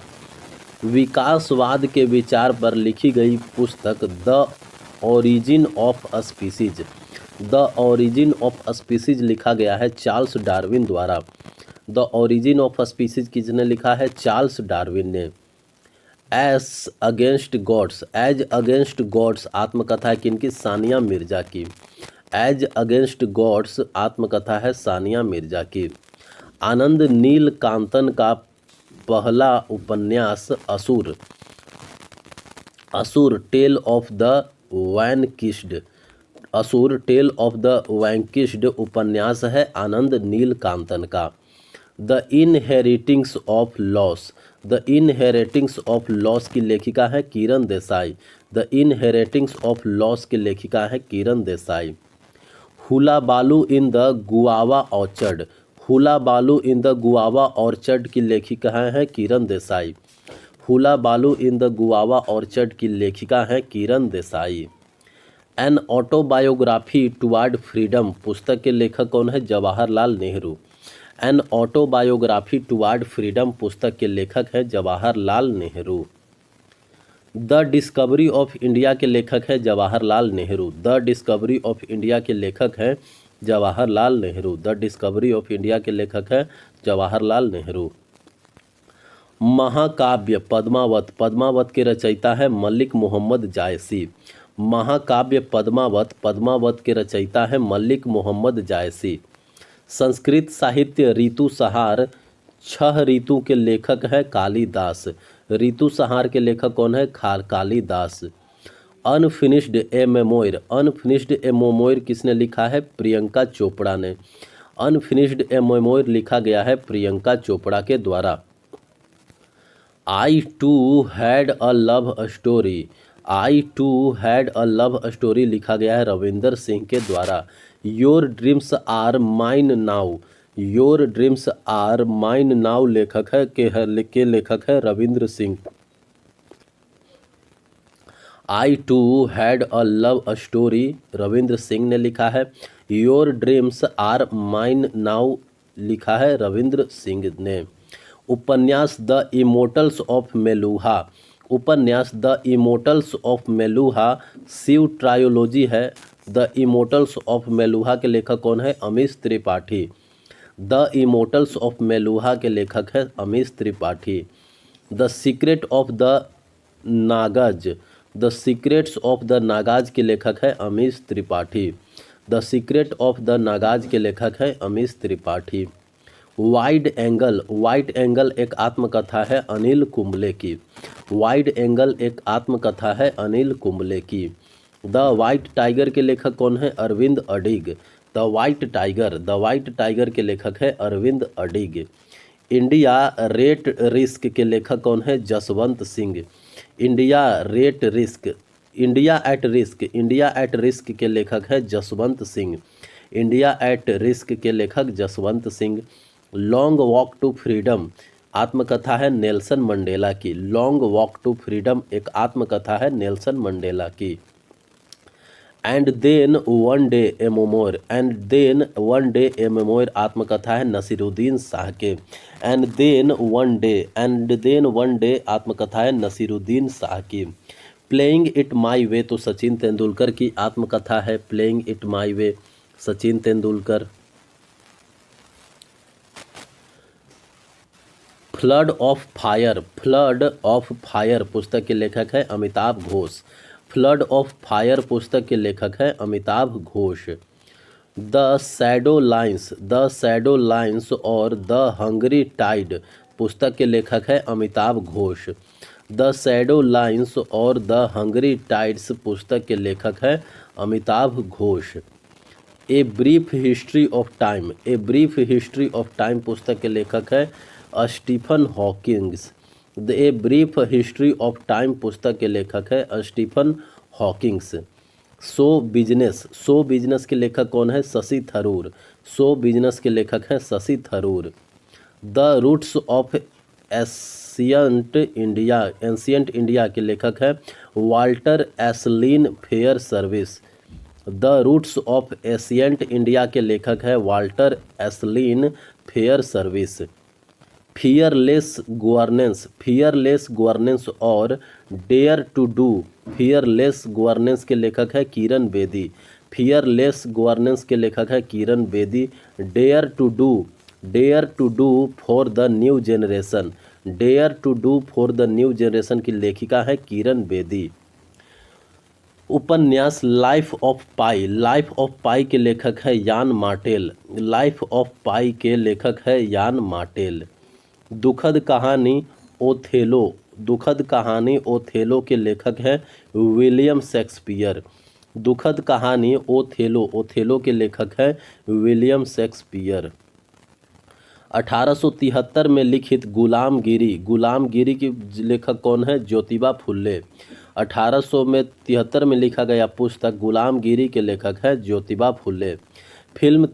विकासवाद के विचार पर लिखी गई पुस्तक द ओरिजिन ऑफ स्पीसीज लिखा गया है चार्ल्स डार्विन द्वारा। द ओरिजिन ऑफ स्पीसीज किसने लिखा है? चार्ल्स डार्विन ने। एज अगेंस्ट गॉड्स आत्मकथा किनकी? सानिया मिर्जा की। एज अगेंस्ट गॉड्स आत्मकथा है सानिया मिर्जा की। आनंद नीलकांतन का पहला उपन्यास असुर टेल ऑफ द वैंकिश्ड उपन्यास है आनंद नीलकांतन का। द इनहेरिटिंग्स ऑफ लॉस की लेखिका है Kiran Desai. The इनहेरिटिंग्स of loss की लेखिका है किरण देसाई। हुला बालू इन द गुआवा ऑर्चर्ड की लेखिका है किरण देसाई। हुला बालू इन द गुआवा ऑर्चर्ड की लेखिका है Kiran Desai. An autobiography toward freedom पुस्तक के लेखक कौन है? Jawaharlal Nehru. An autobiography toward freedom पुस्तक के लेखक है Jawaharlal Nehru. The discovery of India के लेखक है Jawaharlal Nehru. The discovery of India के लेखक है Jawaharlal Nehru. The discovery of India के लेखक है जवाहरलाल नेहरू। महाकाव्य पद्मावत के रचयिता है मलिक मोहम्मद जायसी। महाकाव्य पद्मावत के रचयिता है मलिक मोहम्मद जायसी। संस्कृत साहित्य ऋतुसंहार 6 ऋतु के लेखक है कालिदास। ऋतुसंहार के लेखक कौन है? कालिदास। अनफिनिश्ड ए मेमोयर किसने लिखा है? प्रियंका चोपड़ा ने। अनफिनिश्ड ए मेमोयर लिखा गया है प्रियंका चोपड़ा के द्वारा। I too had a love story लिखा गया है रविंदर सिंह के द्वारा। Your dreams are mine now लेखक है Ravindra Singh. I too had a love story Ravindra Singh ने लिखा है। Your dreams are mine now लिखा है रविंद्र सिंह ने। उपन्यास the immortals of Meluha Shiva trilogy है। द इमोर्टल्स ऑफ मेलुहा के लेखक कौन है? Amish Tripathi. The immortals of Meluha के लेखक है Amish Tripathi. The secrets of the Nagas के लेखक है Amish Tripathi. The secret of the Nagas के लेखक है अमीश त्रिपाठी। वाइड एंगल एक आत्मकथा है अनिल कुंबले की। वाइड एंगल एक आत्मकथा है अनिल कुंबले की। द वाइट टाइगर के लेखक कौन है? अरविंद अडिग। द वाइट टाइगर के लेखक है अरविंद अडिग। इंडिया रेट रिस्क के लेखक कौन है? Jaswant Singh. India at risk के लेखक है Jaswant Singh. India at risk के लेखक Jaswant Singh. Long walk to freedom आत्मकथा है नेल्सन मंडेला की। लॉन्ग वॉक टू फ्रीडम एक आत्मकथा है नेल्सन मंडेला की। And then one day a memoir आत्मकथा है नसीरुद्दीन शाह के। एंड देन वन डे आत्मकथा है नसीरुद्दीन शाह की। प्लेइंग इट माई वे तो सचिन तेंदुलकर की आत्मकथा है। Playing it my way Sachin Tendulkar. Flood of fire पुस्तक के लेखक है Amitabh Ghosh. Flood of fire पुस्तक के लेखक है Amitabh Ghosh. The shadow lines और द हंग्री टाइड पुस्तक के लेखक है Amitabh Ghosh. The shadow lines और द हंग्री टाइड्स पुस्तक के लेखक है Amitabh Ghosh. A brief history of time पुस्तक के लेखक है Stephen Hawkings. A brief history of time पुस्तक के लेखक है स्टीफन हॉकिंग्स। शो बिजनेस के लेखक कौन है? शशि थरूर। शो बिजनेस के लेखक हैं Shashi Tharoor. The roots of ancient India के लेखक है Walter Ashlin Fairservis. The roots of ancient India के लेखक है Walter Ashlin Fairservis. Fearless governance और डेयर टू डू के लेखक है किरण बेदी। फियरलेस गवर्नेंस के लेखक है Kiran Bedi. Dare to do for the new generation की लेखिका है किरण बेदी। उपन्यास लाइफ ऑफ पाई के लेखक है यान मार्टेल। दुखद कहानी ओथेलो के लेखक है विलियम शेक्सपियर। दुखद कहानी ओथेलो के लेखक है विलियम शेक्सपियर। 1873 में लिखित गुलामगिरी की लेखक कौन है? ज्योतिबा फुल्ले। 1873 में लिखा गया पुस्तक गुलामगिरी के लेखक है ज्योतिबा फुल्ले। फिल्म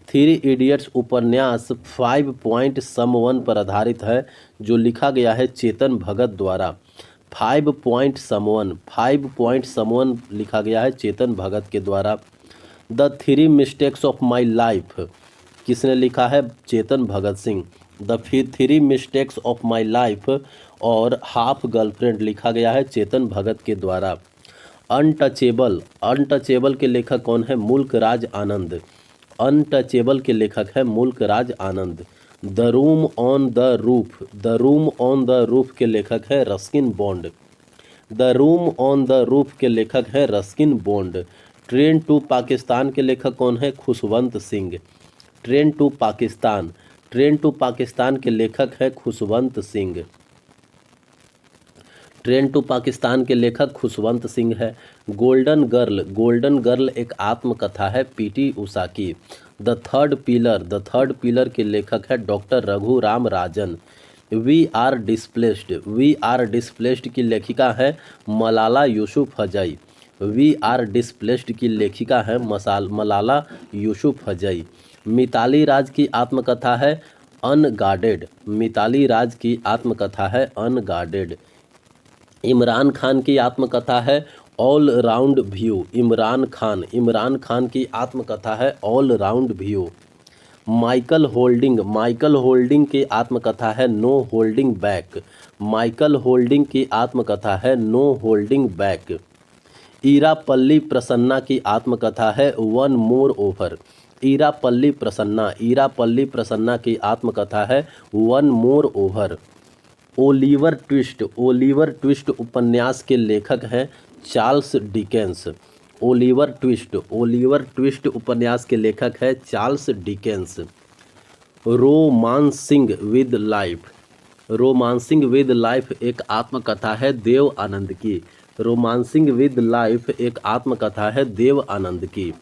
थ्री इडियट्स उपन्यास 5 पॉइंट समवन पर आधारित है जो लिखा गया है चेतन भगत द्वारा। 5 पॉइंट समवन लिखा गया है चेतन भगत के द्वारा। The 3 mistakes of my life किसने लिखा है? Chetan Bhagat Singh. The 3 mistakes of my life और हाफ गर्लफ्रेंड लिखा गया है चेतन भगत के द्वारा। अनटचेबल के लेखक कौन है? मुल्कराज आनंद। अनटचेबल के लेखक है Mulk Raj Anand. The room on the roof के लेखक है Ruskin Bond. The room on the roof के लेखक है Ruskin Bond. Train to Pakistan के लेखक कौन है? खुशवंत सिंह। ट्रेन टू पाकिस्तान के लेखक है खुशवंत सिंह। ट्रेन टू पाकिस्तान के लेखक खुशवंत सिंह है। गोल्डन गर्ल एक आत्मकथा है पीटी उषा की। द थर्ड पिलर के लेखक है doctor Raghuram Rajan. We are displaced की लेखिका है Malala Yousafzai. We are displaced की लेखिका है मलाला यूसुफजई। मिताली राज की आत्मकथा है अनगार्डेड। मिताली राज की आत्मकथा है अनगार्डेड। इमरान खान की आत्मकथा है all round view. Imran Khan की आत्मकथा है all round view. Michael Holding की आत्मकथा है no holding back. Michael Holding की आत्मकथा है no holding back. Erapalli Prasanna की आत्मकथा है one more over. Erapalli Prasanna की आत्मकथा है one more over. Oliver Twist उपन्यास के लेखक हैं चार्ल्स डिकेंस। ओलिवर ट्विस्ट उपन्यास के लेखक है Charles Dickens. Romancing with life romancing with life एक आत्मकथा है देव आनंद की। रोमांसिंग विद लाइफ एक आत्मकथा है देव आनंद की।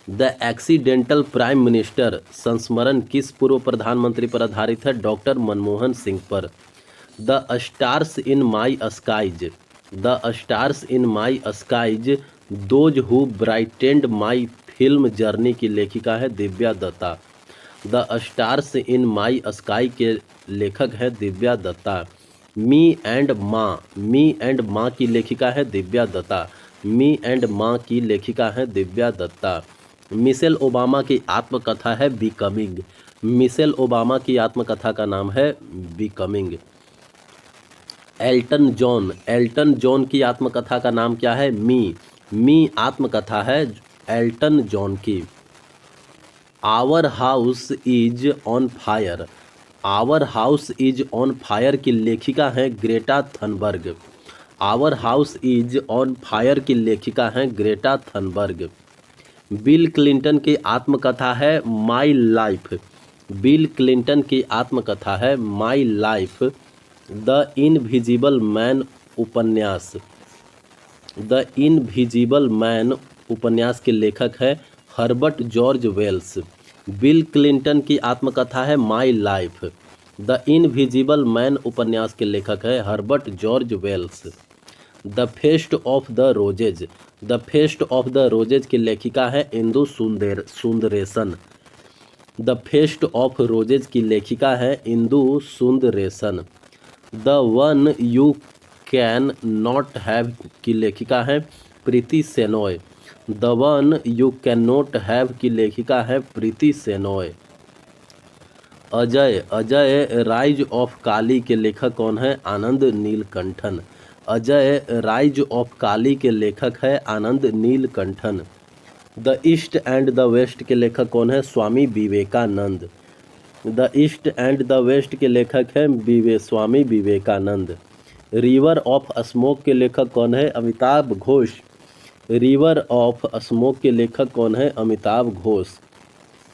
द एक्सीडेंटल प्राइम मिनिस्टर संस्मरण किस पूर्व प्रधानमंत्री पर आधारित है? डॉक्टर मनमोहन सिंह पर। The stars in my skies, the stars in my skies those who brightened my film journey की लेखिका है Divya Dutta. The stars in my sky के लेखक है दिव्या दत्ता। मी एंड माँ, मी एंड माँ की लेखिका है दिव्या दत्ता। मी एंड माँ की लेखिका है दिव्या दत्ता। मिशेल ओबामा की आत्मकथा है बिकमिंग। मिशेल ओबामा की आत्मकथा का नाम है becoming. Elton John, Elton John की आत्मकथा का नाम क्या है? मी। मी आत्मकथा है एल्टन जॉन की। Our house is on fire, our house is on fire की लेखिका है Greta Thunberg. Our house is on fire की लेखिका है ग्रेटा थनबर्ग। बिल क्लिंटन की आत्मकथा है माई लाइफ। बिल क्लिंटन की आत्मकथा है my life. The invisible man उपन्यास, द इनविजिबल मैन उपन्यास के लेखक है Herbert George Wells. Bill Clinton की आत्मकथा है my life. The invisible man उपन्यास के लेखक है Herbert George Wells. The feast of the roses, the feast of the roses की लेखिका है Indu Sundaresan. The feast of roses की लेखिका है Indu Sundaresan. The one you can not have की लेखिका है Preeti Shenoy. The one you can not have की लेखिका है प्रीति सेनॉय। अजय, अजय राइज ऑफ काली के लेखक कौन है? आनंद नीलकंठन। अजय राइज ऑफ काली के लेखक है Anand Neelakantan. The east and the west के लेखक कौन है? Swami Vivekananda. The east and the west के लेखक हैं Swami Vivekananda. River of smoke के लेखक कौन है? Amitabh Ghosh. River of smoke के लेखक कौन है? अमिताभ घोष।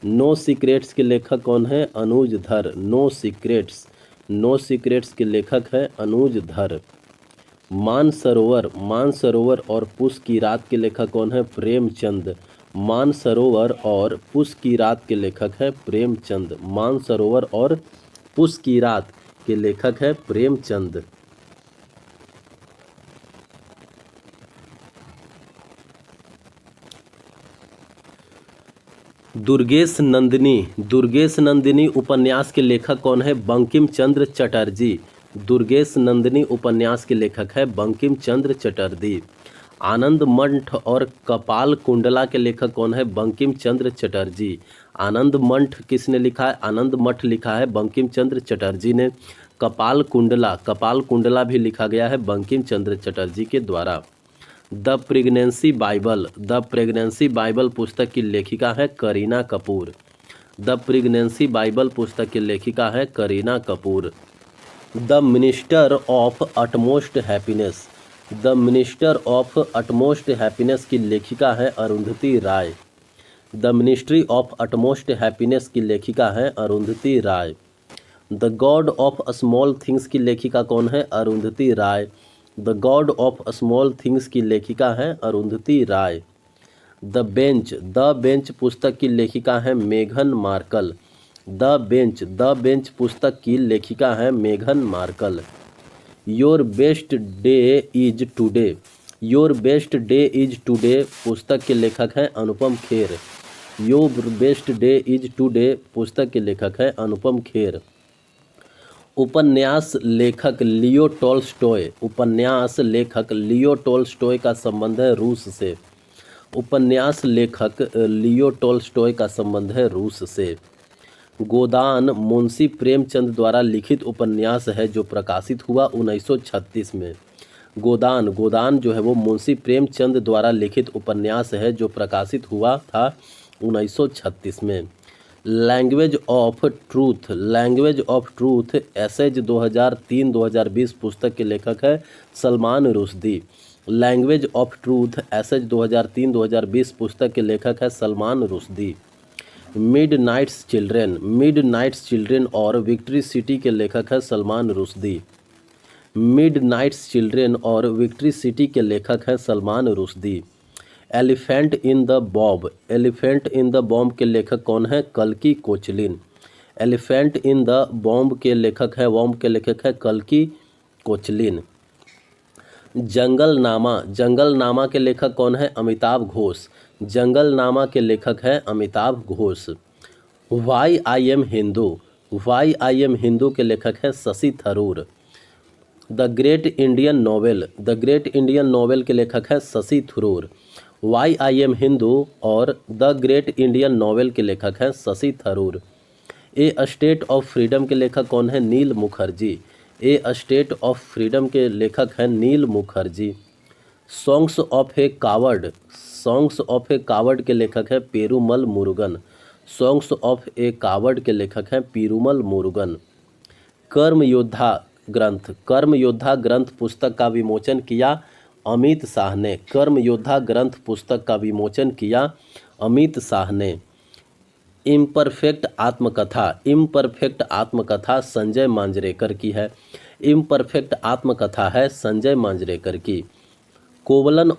नो सीक्रेट्स के लेखक कौन है? अनुज धर। नो सीक्रेट्स, नो सीक्रेट्स के लेखक है अनुज धर। मानसरोवर, मानसरोवर और पुस की रात के लेखक कौन है? प्रेमचंद। मानसरोवर और पुस की रात के लेखक है प्रेमचंद। मानसरोवर और पुस की रात के लेखक है प्रेमचंद। दुर्गेश नंदिनी, दुर्गेश नंदिनी उपन्यास के लेखक कौन है? बंकिम चंद्र चटर्जी। दुर्गेश नंदिनी उपन्यास के लेखक है बंकिम चंद्र चटर्जी। आनंद मठ और कपाल कुंडला के लेखक कौन है? बंकिम चंद्र चटर्जी। आनंद मठ किसने लिखा है? आनंद मठ लिखा है बंकिम चंद्र चटर्जी ने। कपाल कुंडला, कपाल कुंडला भी लिखा गया है बंकिम चंद्र चटर्जी के द्वारा। The pregnancy bible, the pregnancy bible पुस्तक की लेखिका है Kareena Kapoor. The pregnancy bible पुस्तक की लेखिका है Kareena Kapoor. The minister of utmost happiness, the minister of utmost happiness की लेखिका है Arundhati Roy. The ministry of utmost happiness की लेखिका है Arundhati Roy. The god of small things की लेखिका कौन है? Arundhati Roy. The god of small things की लेखिका है Arundhati Roy. The bench, the bench पुस्तक की लेखिका है मेघन Markle. The bench, the bench पुस्तक की लेखिका है मेघन Markle. Your best day is today, your best day is today पुस्तक के लेखक हैं Anupam Kher. Your best day is today पुस्तक के लेखक हैं अनुपम खेर। उपन्यास लेखक लियो टॉल्स्टॉय, उपन्यास लेखक लियो टॉल्स्टॉय का संबंध है रूस से। उपन्यास लेखक लियो टॉल्स्टॉय का संबंध है रूस से। गोदान मुंशी प्रेमचंद द्वारा लिखित उपन्यास है जो प्रकाशित हुआ 1936 में। गोदान, गोदान जो है वो मुंशी प्रेमचंद द्वारा लिखित उपन्यास है जो प्रकाशित हुआ था 1936 में। Language of truth, language of truth essays 2003-2020 पुस्तक के लेखक है Salman Rushdie. Language of truth essays 2003-2020 पुस्तक के लेखक है सलमान रुश्दी। मिडनाइट्स चिल्ड्रेन और विक्ट्री सिटी के लेखक है सलमान रुश्दी। मिडनाइट्स चिल्ड्रेन और विक्ट्री सिटी के लेखक हैं Salman Rushdie. Elephant in the womb के लेखक कौन है? कल्की Koechlin. Elephant in the womb के लेखक है कल्की कोचलिन। जंगलनामा के लेखक कौन है? अमिताभ घोष। जंगलनामा के लेखक है Amitabh Ghosh. Why I am Hindu के लेखक है Shashi Tharoor. The great Indian novel के लेखक है Shashi Tharoor. Why I am Hindu और द ग्रेट इंडियन नोवेल के लेखक हैं Shashi Tharoor. A state of freedom के लेखक कौन है? Neel Mukherjee. A state of freedom के लेखक हैं Neel Mukherjee. Songs of a coward के लेखक है Perumal Murugan. Songs of a coward के लेखक हैं पेरूमल मुरुगन। कर्म योद्धा ग्रंथ पुस्तक का विमोचन किया अमित शाह ने। कर्म योद्धा ग्रंथ पुस्तक का विमोचन किया अमित शाह ने। इम्परफेक्ट आत्मकथा संजय मांजरेकर की है। इम्परफेक्ट आत्मकथा है संजय मांजरेकर की। कोवलन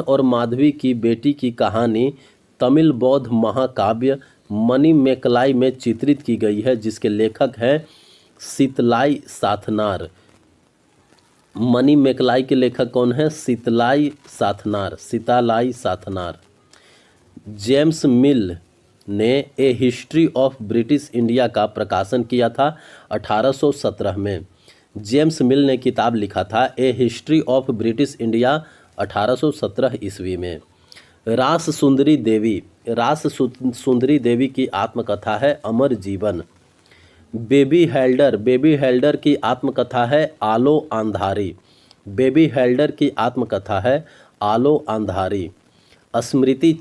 और माधवी की बेटी की कहानी तमिल बौद्ध महाकाव्य मणिमेकलाई में चित्रित की गई है, जिसके लेखक हैं सीतलाई साथनार। मणिमेकलाई के लेखक कौन है? सीतलाई साथनार। जेम्स मिल ने ए हिस्ट्री ऑफ ब्रिटिश इंडिया का प्रकाशन किया था 1817 में। जेम्स मिल ने किताब लिखा था ए हिस्ट्री ऑफ ब्रिटिश इंडिया 1817 ईस्वी में। रास सुंदरी देवी की आत्मकथा है अमर जीवन। बेबी हेल्डर की आत्मकथा है आलो अंधारी। बेबी हेल्डर की आत्मकथा है आलो अंधारी। स्मृति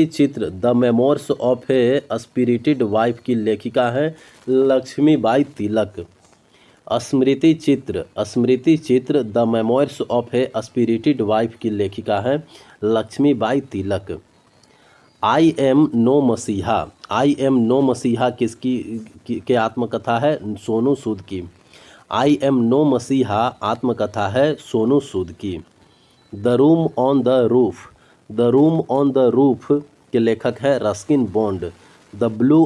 चित्र the memoirs of A spirited wife की लेखिका है लक्ष्मीबाई तिलक। स्मृति चित्र the memoirs of A spirited wife की लेखिका है लक्ष्मीबाई तिलक। आई एम नो मसीहा किसकी आत्मकथा है? सोनू सूद की। आई एम नो मसीहा आत्मकथा है सोनू सूद की। The room on the roof के लेखक है Ruskin Bond. The blue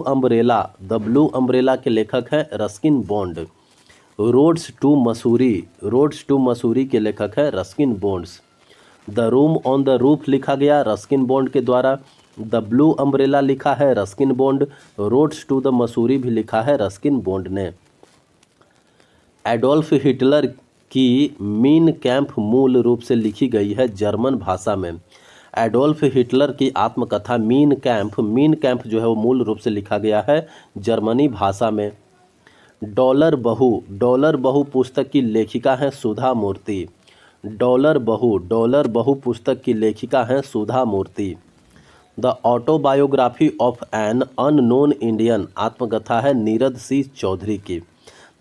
umbrella के लेखक है Ruskin Bond. Roads to Mussoorie के लेखक है Ruskin Bonds. The room on the roof लिखा गया रस्किन बॉन्ड के द्वारा। द ब्लू अम्ब्रेला लिखा है Ruskin Bond. Roads to the Mussoorie भी लिखा है रस्किन बॉन्ड ने। एडोल्फ हिटलर की मीन कैंप मूल रूप से लिखी गई है जर्मन भाषा में। एडोल्फ हिटलर की आत्मकथा मीन कैंप जो है वो मूल रूप से लिखा गया है जर्मनी भाषा में। डॉलर बहू पुस्तक की लेखिका है सुधा मूर्ति। डॉलर बहू पुस्तक की लेखिका है Sudha Murty. The autobiography of an unknown Indian आत्मकथा है नीरद सिंह चौधरी की।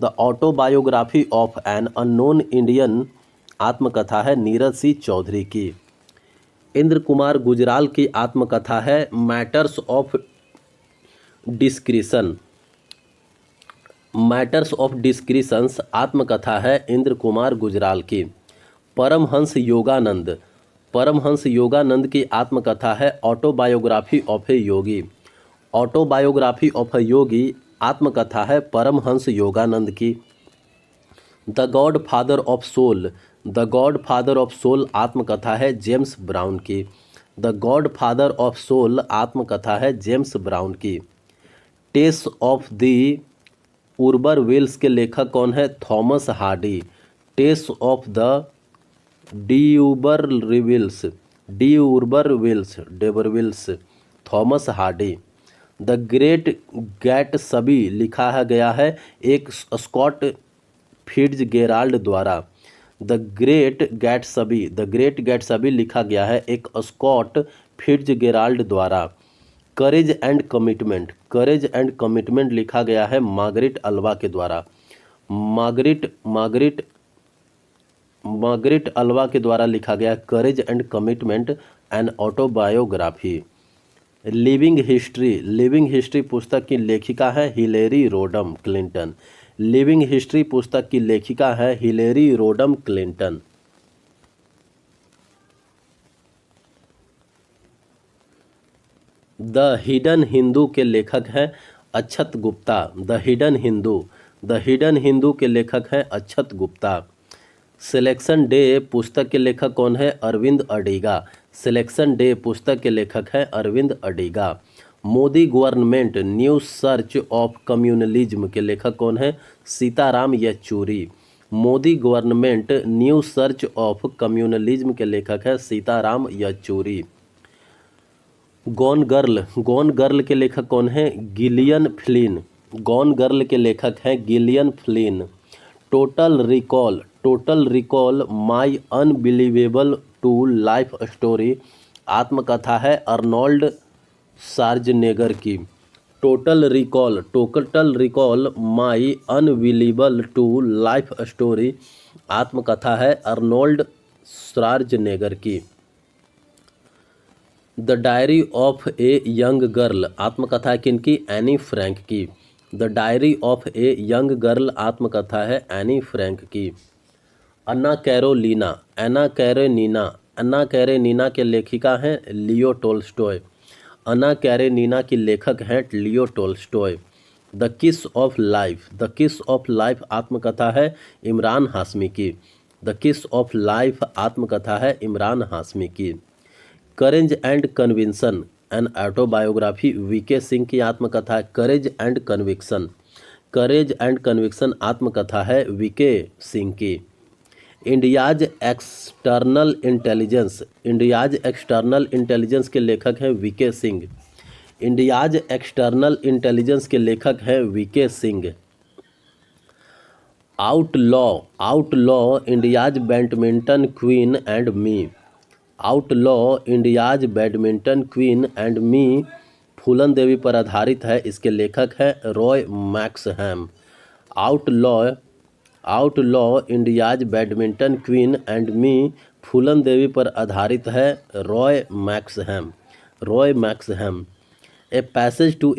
The autobiography of an unknown Indian आत्मकथा है नीरद सिंह चौधरी की। इंद्र कुमार गुजराल की आत्मकथा है मैटर्स ऑफ डिस्क्रिशंस आत्मकथा है इंद्र कुमार गुजराल की। परमहंस योगानंद की आत्मकथा है autobiography of a yogi. Autobiography of a yogi आत्मकथा है परमहंस योगानंद की। The godfather of soul आत्मकथा है जेम्स ब्राउन की। The godfather of soul आत्मकथा है जेम्स ब्राउन की। Tess of the d'Urbervilles के लेखक कौन है? Thomas Hardy. Tess of the d'Urbervilles Thomas Hardy. The great Gatsby लिखा गया है एक स्कॉट फिट्जगेराल्ड द्वारा। द ग्रेट गैट्सबी लिखा गया है एक स्कॉट फिट्जगेराल्ड द्वारा। करेज एंड कमिटमेंट लिखा गया है मार्गरेट अल्वा के द्वारा। मार्गरेट अल्वा के द्वारा लिखा गया courage and commitment and autobiography. Living history पुस्तक की लेखिका है Hillary Rodham Clinton. Living history पुस्तक की लेखिका है Hillary Rodham Clinton. The hidden Hindu के लेखक हैं अक्षत गुप्ता। द हिडन हिंदू के लेखक हैं अक्षत गुप्ता। सिलेक्शन डे पुस्तक के लेखक कौन है? अरविंद अडिगा। सिलेक्शन डे पुस्तक के लेखक हैं Arvind Adiga. Modi government new search of communalism के लेखक कौन है? Sitaram Yechury. Modi government new search of communalism के लेखक है सीताराम येचूरी। गॉन गर्ल के लेखक कौन है? Gillian Flint. गॉन गर्ल के लेखक हैं Gillian Flynn. Total recall my unbelievable to life story आत्मकथा है अर्नोल्ड शार्जनेगर की। Total recall my unbelievable to life story आत्मकथा है अर्नोल्ड शार्जनेगर की। The diary of a young girl आत्मकथा है किनकी? एनी फ्रैंक की। The diary of a young girl आत्मकथा है एनी फ्रैंक की। अन्ना कैरेनिना के लेखिका हैं लियो टोल्स्टॉय। अन्ना कैरेनिना की लेखक हैं लियो टोल्स्टॉय। द किस ऑफ लाइफ आत्मकथा है इमरान हाशमी की। द किस ऑफ लाइफ आत्मकथा है इमरान हाशमी की। Courage and conviction an autobiography V K Singh की आत्मकथा है करेज एंड कन्विक्शन आत्मकथा है वीके सिंह की। इंडियाज एक्सटर्नल इंटेलिजेंस के लेखक हैं VK Singh. India's external intelligence के लेखक हैं VK Singh. Outlaw India's bandit queen and me. India's bandit queen and me Phoolan Devi पर आधारित है। इसके लेखक हैं Roy Moxham. Outlaw India's bandit queen and me Phoolan Devi पर आधारित है Roy Moxham. A passage to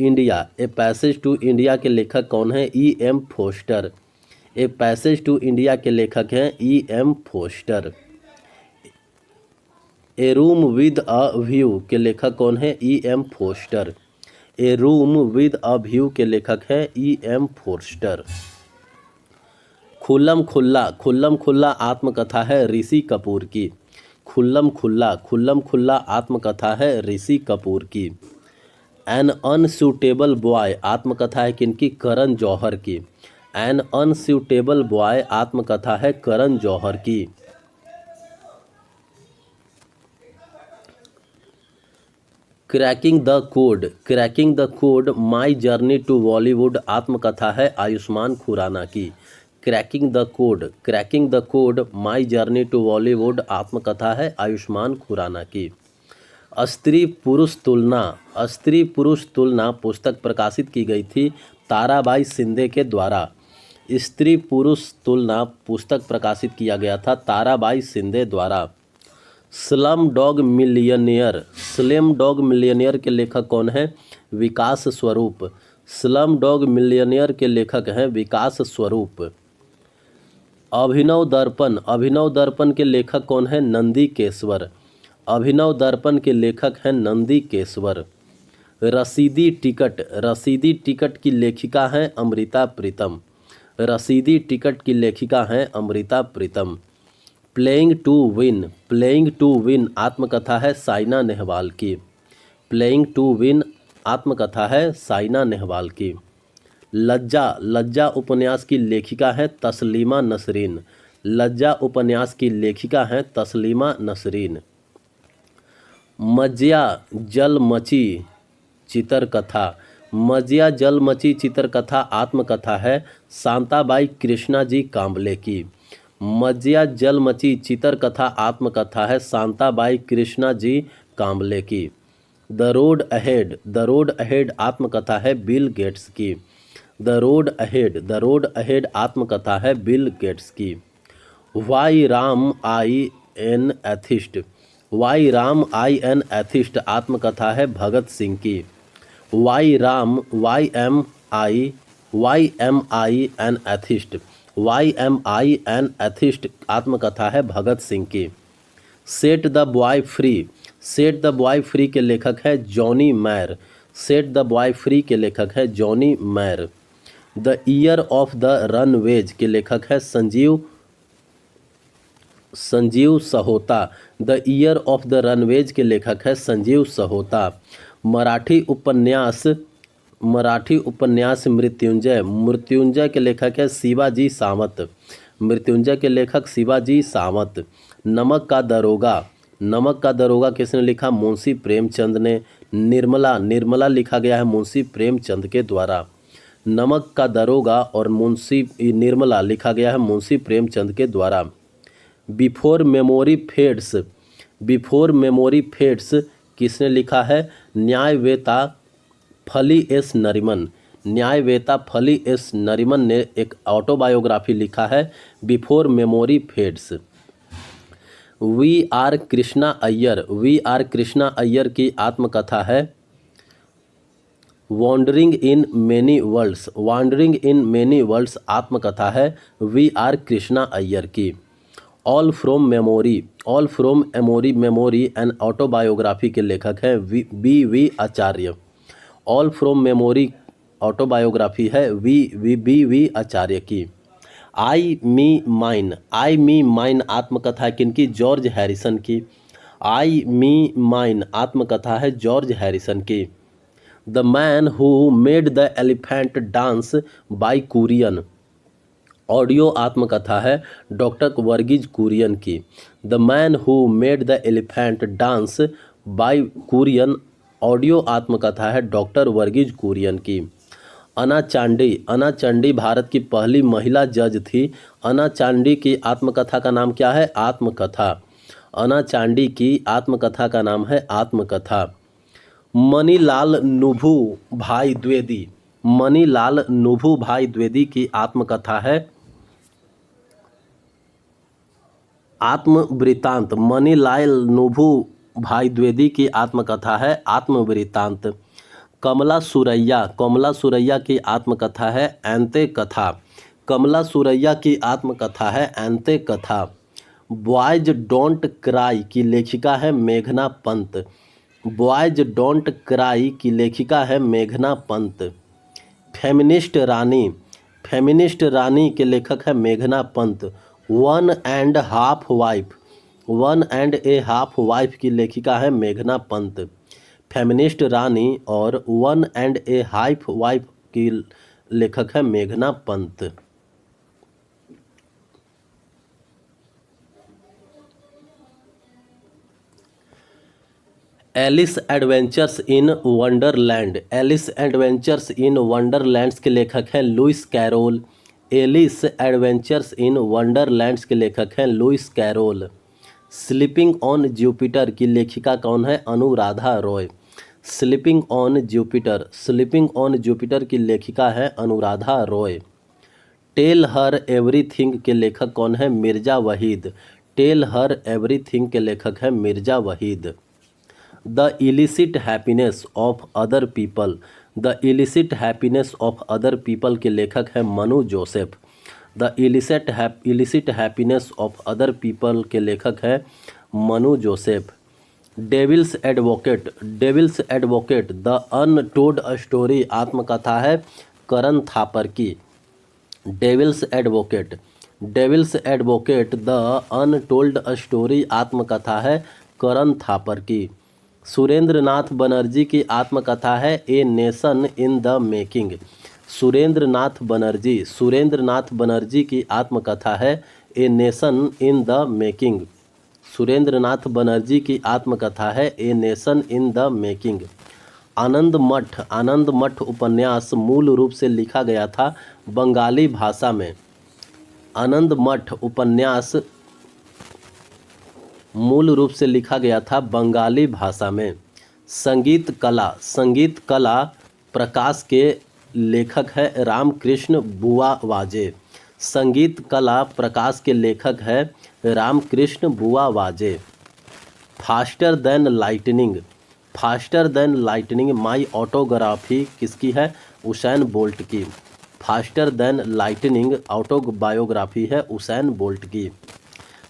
India के लेखक कौन है? ई.एम. Forster. A passage to India के लेखक हैं EM. Forster. A room with a view के लेखक कौन है? ई.एम. Forster. A room with a view के लेखक हैं ई.एम. फोस्टर। खुल्लम खुल्ला आत्मकथा है ऋषि कपूर की। खुल्लम खुल्ला आत्मकथा है ऋषि कपूर की। एन अनसूटेबल बॉय आत्मकथा है किनकी? करण जौहर की। एन अनसूटेबल बॉय आत्मकथा है करण जौहर की। Cracking the code my journey to Bollywood आत्मकथा है आयुष्मान खुराना की। Cracking the code my journey to Bollywood आत्मकथा है आयुष्मान खुराना की। स्त्री पुरुष तुलना पुस्तक प्रकाशित की गई थी ताराबाई शिंदे के द्वारा। स्त्री पुरुष तुलना पुस्तक प्रकाशित किया गया था ताराबाई शिंदे द्वारा। स्लम डॉग मिलियनियर के लेखक कौन है? विकास स्वरूप। स्लम डॉग मिलियनियर के लेखक हैं विकास स्वरूप। अभिनव दर्पण के लेखक कौन है? नंदी केसवर। अभिनव दर्पण के लेखक हैं नंदी केसवर। रसीदी टिकट की लेखिका हैं अमृता प्रीतम। रसीदी टिकट की लेखिका हैं Amrita Pritam. Playing to win आत्मकथा है साइना नेहवाल की। प्लेइंग टू विन आत्मकथा है साइना नेहवाल की। लज्जा उपन्यास की लेखिका है तस्लीमा नसरीन। लज्जा उपन्यास की लेखिका हैं तस्लीमा नसरीन। मज्या जलमची चित्रकथा आत्मकथा है शांताबाई कृष्णा जी कांबले की। मज्या जलमची चित्रकथा आत्मकथा है शांताबाई कृष्णा जी कांबले की। द रोड अहेड आत्मकथा है बिल गेट्स की। द रोड अहेड आत्मकथा है बिल गेट्स की। Why ram I an atheist why ram I an atheist आत्मकथा है भगत सिंह की। Why ram why am I an atheist आत्मकथा है भगत सिंह की। सेट द बॉय फ्री के लेखक है Johnny Marr. Set the boy free के लेखक है Johnny Marr. The year of the runaways के लेखक है Sanjeev Sahota. The year of the runaways के लेखक है संजीव सहोता। मराठी उपन्यास मृत्युंजय के लेखक है शिवाजी सावंत। मृत्युंजय के लेखक शिवाजी सावंत। नमक का दरोगा किसने लिखा? मुंशी प्रेमचंद ने। निर्मला लिखा गया है मुंशी प्रेमचंद के द्वारा। नमक का दरोगा और निर्मला लिखा गया है मुंशी प्रेमचंद के द्वारा। बिफोर मेमोरी फेड्स किसने लिखा है? न्यायवेता फली एस नरीमन ने एक ऑटोबायोग्राफी लिखा है before memory fades. V R Krishna Iyer की आत्मकथा है वॉन्डरिंग इन मेनी वर्ल्ड्स आत्मकथा है वी आर कृष्णा अय्यर की। All from memory an autobiography के लेखक हैं V Acharya. All from memory autobiography है वी आचार्य की। आई मी माइन आत्मकथा है किनकी? जॉर्ज हैरिसन की। आई मी माइन आत्मकथा है जॉर्ज हैरिसन की। The man who made the elephant dance by Kurien audio आत्मकथा है डॉक्टर वर्गीज कुरियन की। The man who made the elephant dance by Kurien audio आत्मकथा है डॉक्टर वर्गीज कुरियन की। अना चांडी भारत की पहली महिला जज थी। अना चांडी की आत्मकथा का नाम क्या है? आत्मकथा। अना चांडी की आत्मकथा का नाम है आत्मकथा। मनीलाल नुभू भाई द्विवेदी की आत्मकथा है आत्मवृतांत। मनीलाल नुभू भाई द्विवेदी की आत्मकथा है आत्मवृतांत। कमला सुरैया की आत्मकथा है एंते कथा। बॉयज डोंट क्राई की लेखिका है मेघना पंत। फेमिनिस्ट रानी के लेखक है मेघना Pant. One and a half wife की लेखिका है मेघना पंत। फेमिनिस्ट रानी और one and a half wife की लेखक है मेघना Pant. Alice adventures in wonderlands के लेखक हैं Lewis Carroll. Alice adventures in wonderlands के लेखक हैं Lewis Carroll. Sleeping on Jupiter की लेखिका कौन है? Anuradha Roy. Sleeping on Jupiter की लेखिका है Anuradha Roy. Tell her everything के लेखक कौन है? Mirza Waheed. Tell her everything के लेखक है Mirza Waheed. The illicit happiness of other people के लेखक है Manu Joseph. The illicit happiness of other people के लेखक है Manu Joseph. Devil's advocate the untold story आत्मकथा है करण थापर की। डेविल्स एडवोकेट द अनटोल्ड स्टोरी आत्मकथा है करण थापर की। सुरेंद्रनाथ बनर्जी की आत्मकथा है a nation in the making. Surendranath Banerjee की आत्मकथा है a nation in the making. Surendranath Banerjee की आत्मकथा है a nation in the making. Anand Math उपन्यास मूल रूप से लिखा गया था बंगाली भाषा में। आनंद मठ उपन्यास मूल रूप से लिखा गया था बंगाली भाषा में। संगीत कला प्रकाश के लेखक है रामकृष्ण बुआ वाजे। संगीत कला प्रकाश के लेखक है Ramkrishna Bua Waje. Faster than lightning, faster than lightning my autography किसकी है? उसैन बोल्ट की। फास्टर देन लाइटनिंग ऑटोबायोग्राफी है उसैन बोल्ट की।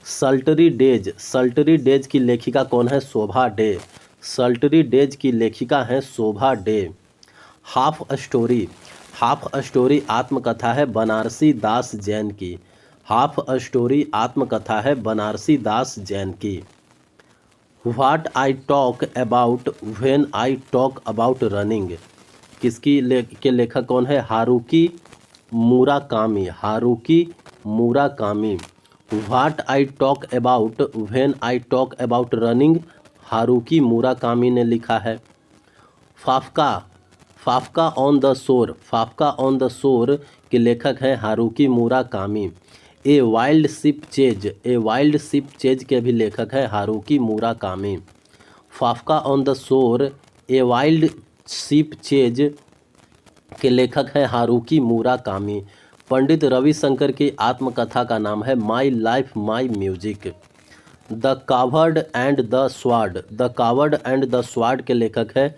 सल्टरी डेज, सल्टरी डेज की लेखिका कौन है? शोभा डे। सल्टरी डेज की लेखिका है Shobha De. Half story, half story आत्मकथा है बनारसी दास जैन की। हाफ स्टोरी आत्मकथा है बनारसी दास जैन की। What I talk about when I talk about running किसकी के लेखक कौन है? Haruki Murakami. Haruki Murakami. What I talk about when I talk about running Haruki Murakami ने लिखा है। फाफ्का, फाफ्का ऑन द शोर, फाफ्का ऑन द शोर के लेखक हैं Haruki Murakami. A wild sheep chase, a wild sheep chase के भी लेखक हैं Haruki Murakami. Kafka on the shore a wild sheep chase के लेखक हैं हारुकी मुराकामी। पंडित रविशंकर की आत्मकथा का नाम है my life my music. The coward and the sword, the coward and the sword के लेखक है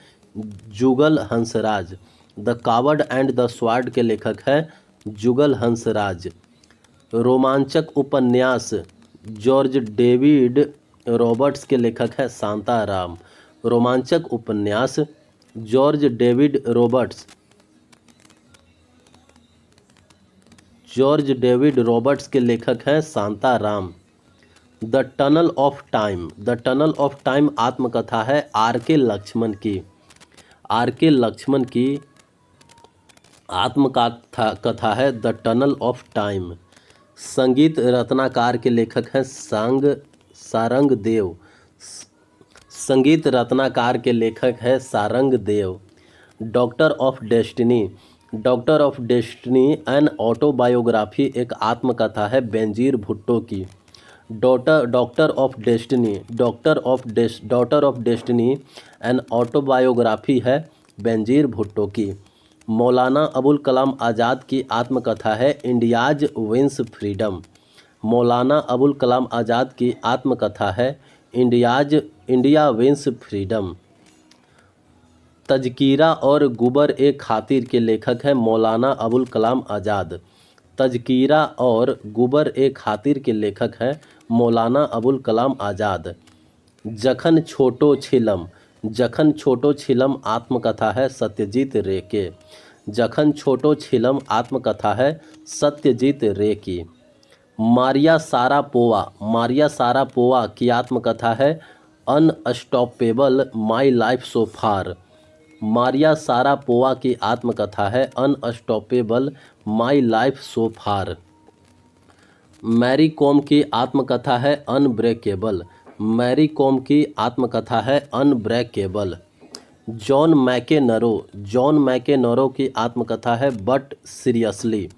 Jugal Hansraj. The coward and the sword के लेखक है जुगल हंसराज। रोमांचक उपन्यास जॉर्ज डेविड रॉबर्ट्स के लेखक है शांताराम। रोमांचक उपन्यास George David Roberts, George David Roberts के लेखक हैं Shantaram. The tunnel of time, the tunnel of time आत्मकथा है आर के लक्ष्मण की। आर के लक्ष्मण की आत्मकथा है द टनल ऑफ टाइम। संगीत रत्नाकार के लेखक हैं सारंग देव। संगीत रत्नाकार के लेखक है Sarang Dev. Doctor of destiny, doctor of destiny an autobiography एक आत्मकथा है बेंजीर भुट्टो की। Doctor of destiny, daughter of destiny an autobiography है बेंजीर भुट्टो की। मौलाना अबुल कलाम आज़ाद की आत्मकथा है India's wins freedom. Maulana Abul Kalam Azad की आत्मकथा है इंडिया विंस फ्रीडम। तज़किरा और गुबर ए खातिर के लेखक हैं मौलाना अबुल कलाम आज़ाद। तज़किरा और गुबर ए खातिर के लेखक हैं मौलाना अबुल कलाम आज़ाद। जखन छोटो छिलम, जखन छोटो छिलम आत्मकथा है सत्यजीत रे के। जखन छोटो छिलम आत्मकथा है सत्यजीत रे की। मारिया सारापोवा, मारिया सारापोवा की आत्मकथा है unstoppable my life so far. Maria Sharapova की आत्मकथा है unstoppable my life so far. Mary Kom की आत्मकथा है अनब्रेकेबल। मैरी कॉम की आत्मकथा है unbreakable. John McEnroe, John McEnroe की आत्मकथा है बट सीरियसली।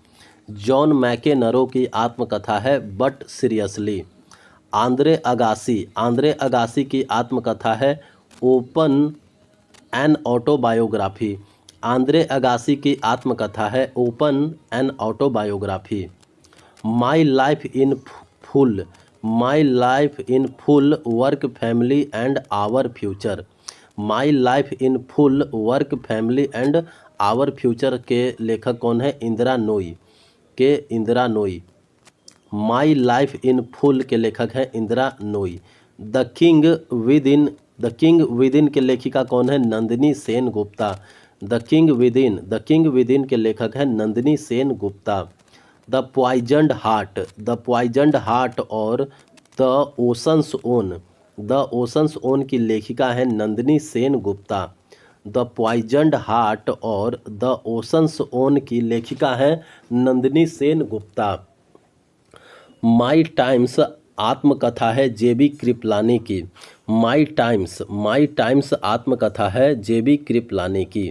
जॉन मैकेनरो की आत्मकथा है but seriously. Andre Agassi, Andre Agassi की आत्मकथा है open an autobiography. Andre Agassi की आत्मकथा है open an autobiography. My life in full, my life in full work family and our future. My life in full work family and our future के लेखक कौन है? इंदिरा नोई के इंदिरा नोई। माई लाइफ इन फुल के लेखक हैं Indira Nooyi. The king within, the king within के लेखिका कौन है? Nandini Sen Gupta. The king within, the king within के लेखक हैं Nandini Sen Gupta. The poisoned heart, the poisoned heart और the ocean's own, the ocean's own की लेखिका है Nandini Sen Gupta. The poisoned heart और द ओशंस ओन की लेखिका है नंदिनी सेन गुप्ता। माई टाइम्स आत्मकथा है जेबी कृपलानी की। माई टाइम्स आत्मकथा है जेबी कृपलानी की।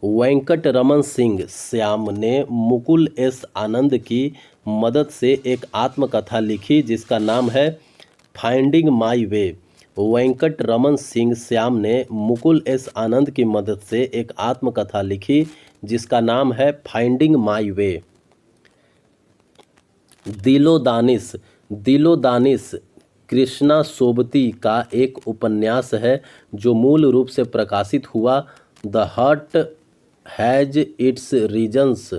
वेंकट रमन सिंह श्याम ने मुकुल एस आनंद की मदद से एक आत्मकथा लिखी जिसका नाम है फाइंडिंग माई वे। वेंकट रमन सिंह श्याम ने मुकुल एस आनंद की मदद से एक आत्मकथा लिखी जिसका नाम है फाइंडिंग माई वे। दिलो दानिश, दिलो दानिश कृष्णा सोबती का एक उपन्यास है जो मूल रूप से प्रकाशित हुआ the heart has its reasons.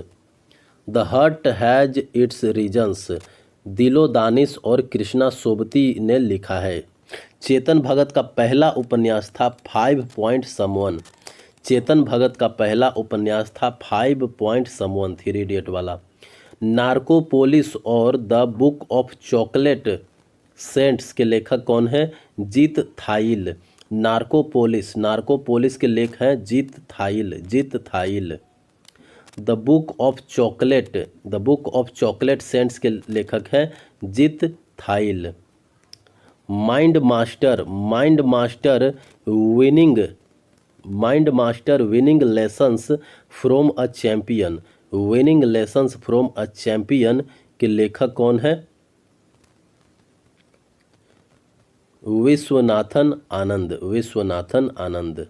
The heart has its reasons Dilo Danish और कृष्णा सोबती ने लिखा है। चेतन भगत का पहला उपन्यास था 5 पॉइंट समवन। चेतन भगत का पहला उपन्यास था 5 पॉइंट समवन, 3 इडियट वाला। नार्कोपोलिस और the book of chocolate saints के लेखक कौन है? जीत थाइल। नार्कोपोलिस के लेखक हैं Jeet Thayil. The book of chocolate saints के लेखक हैं Jeet Thayil. Mind master winning lessons from a champion के लेखक कौन है? विश्वनाथन आनंद।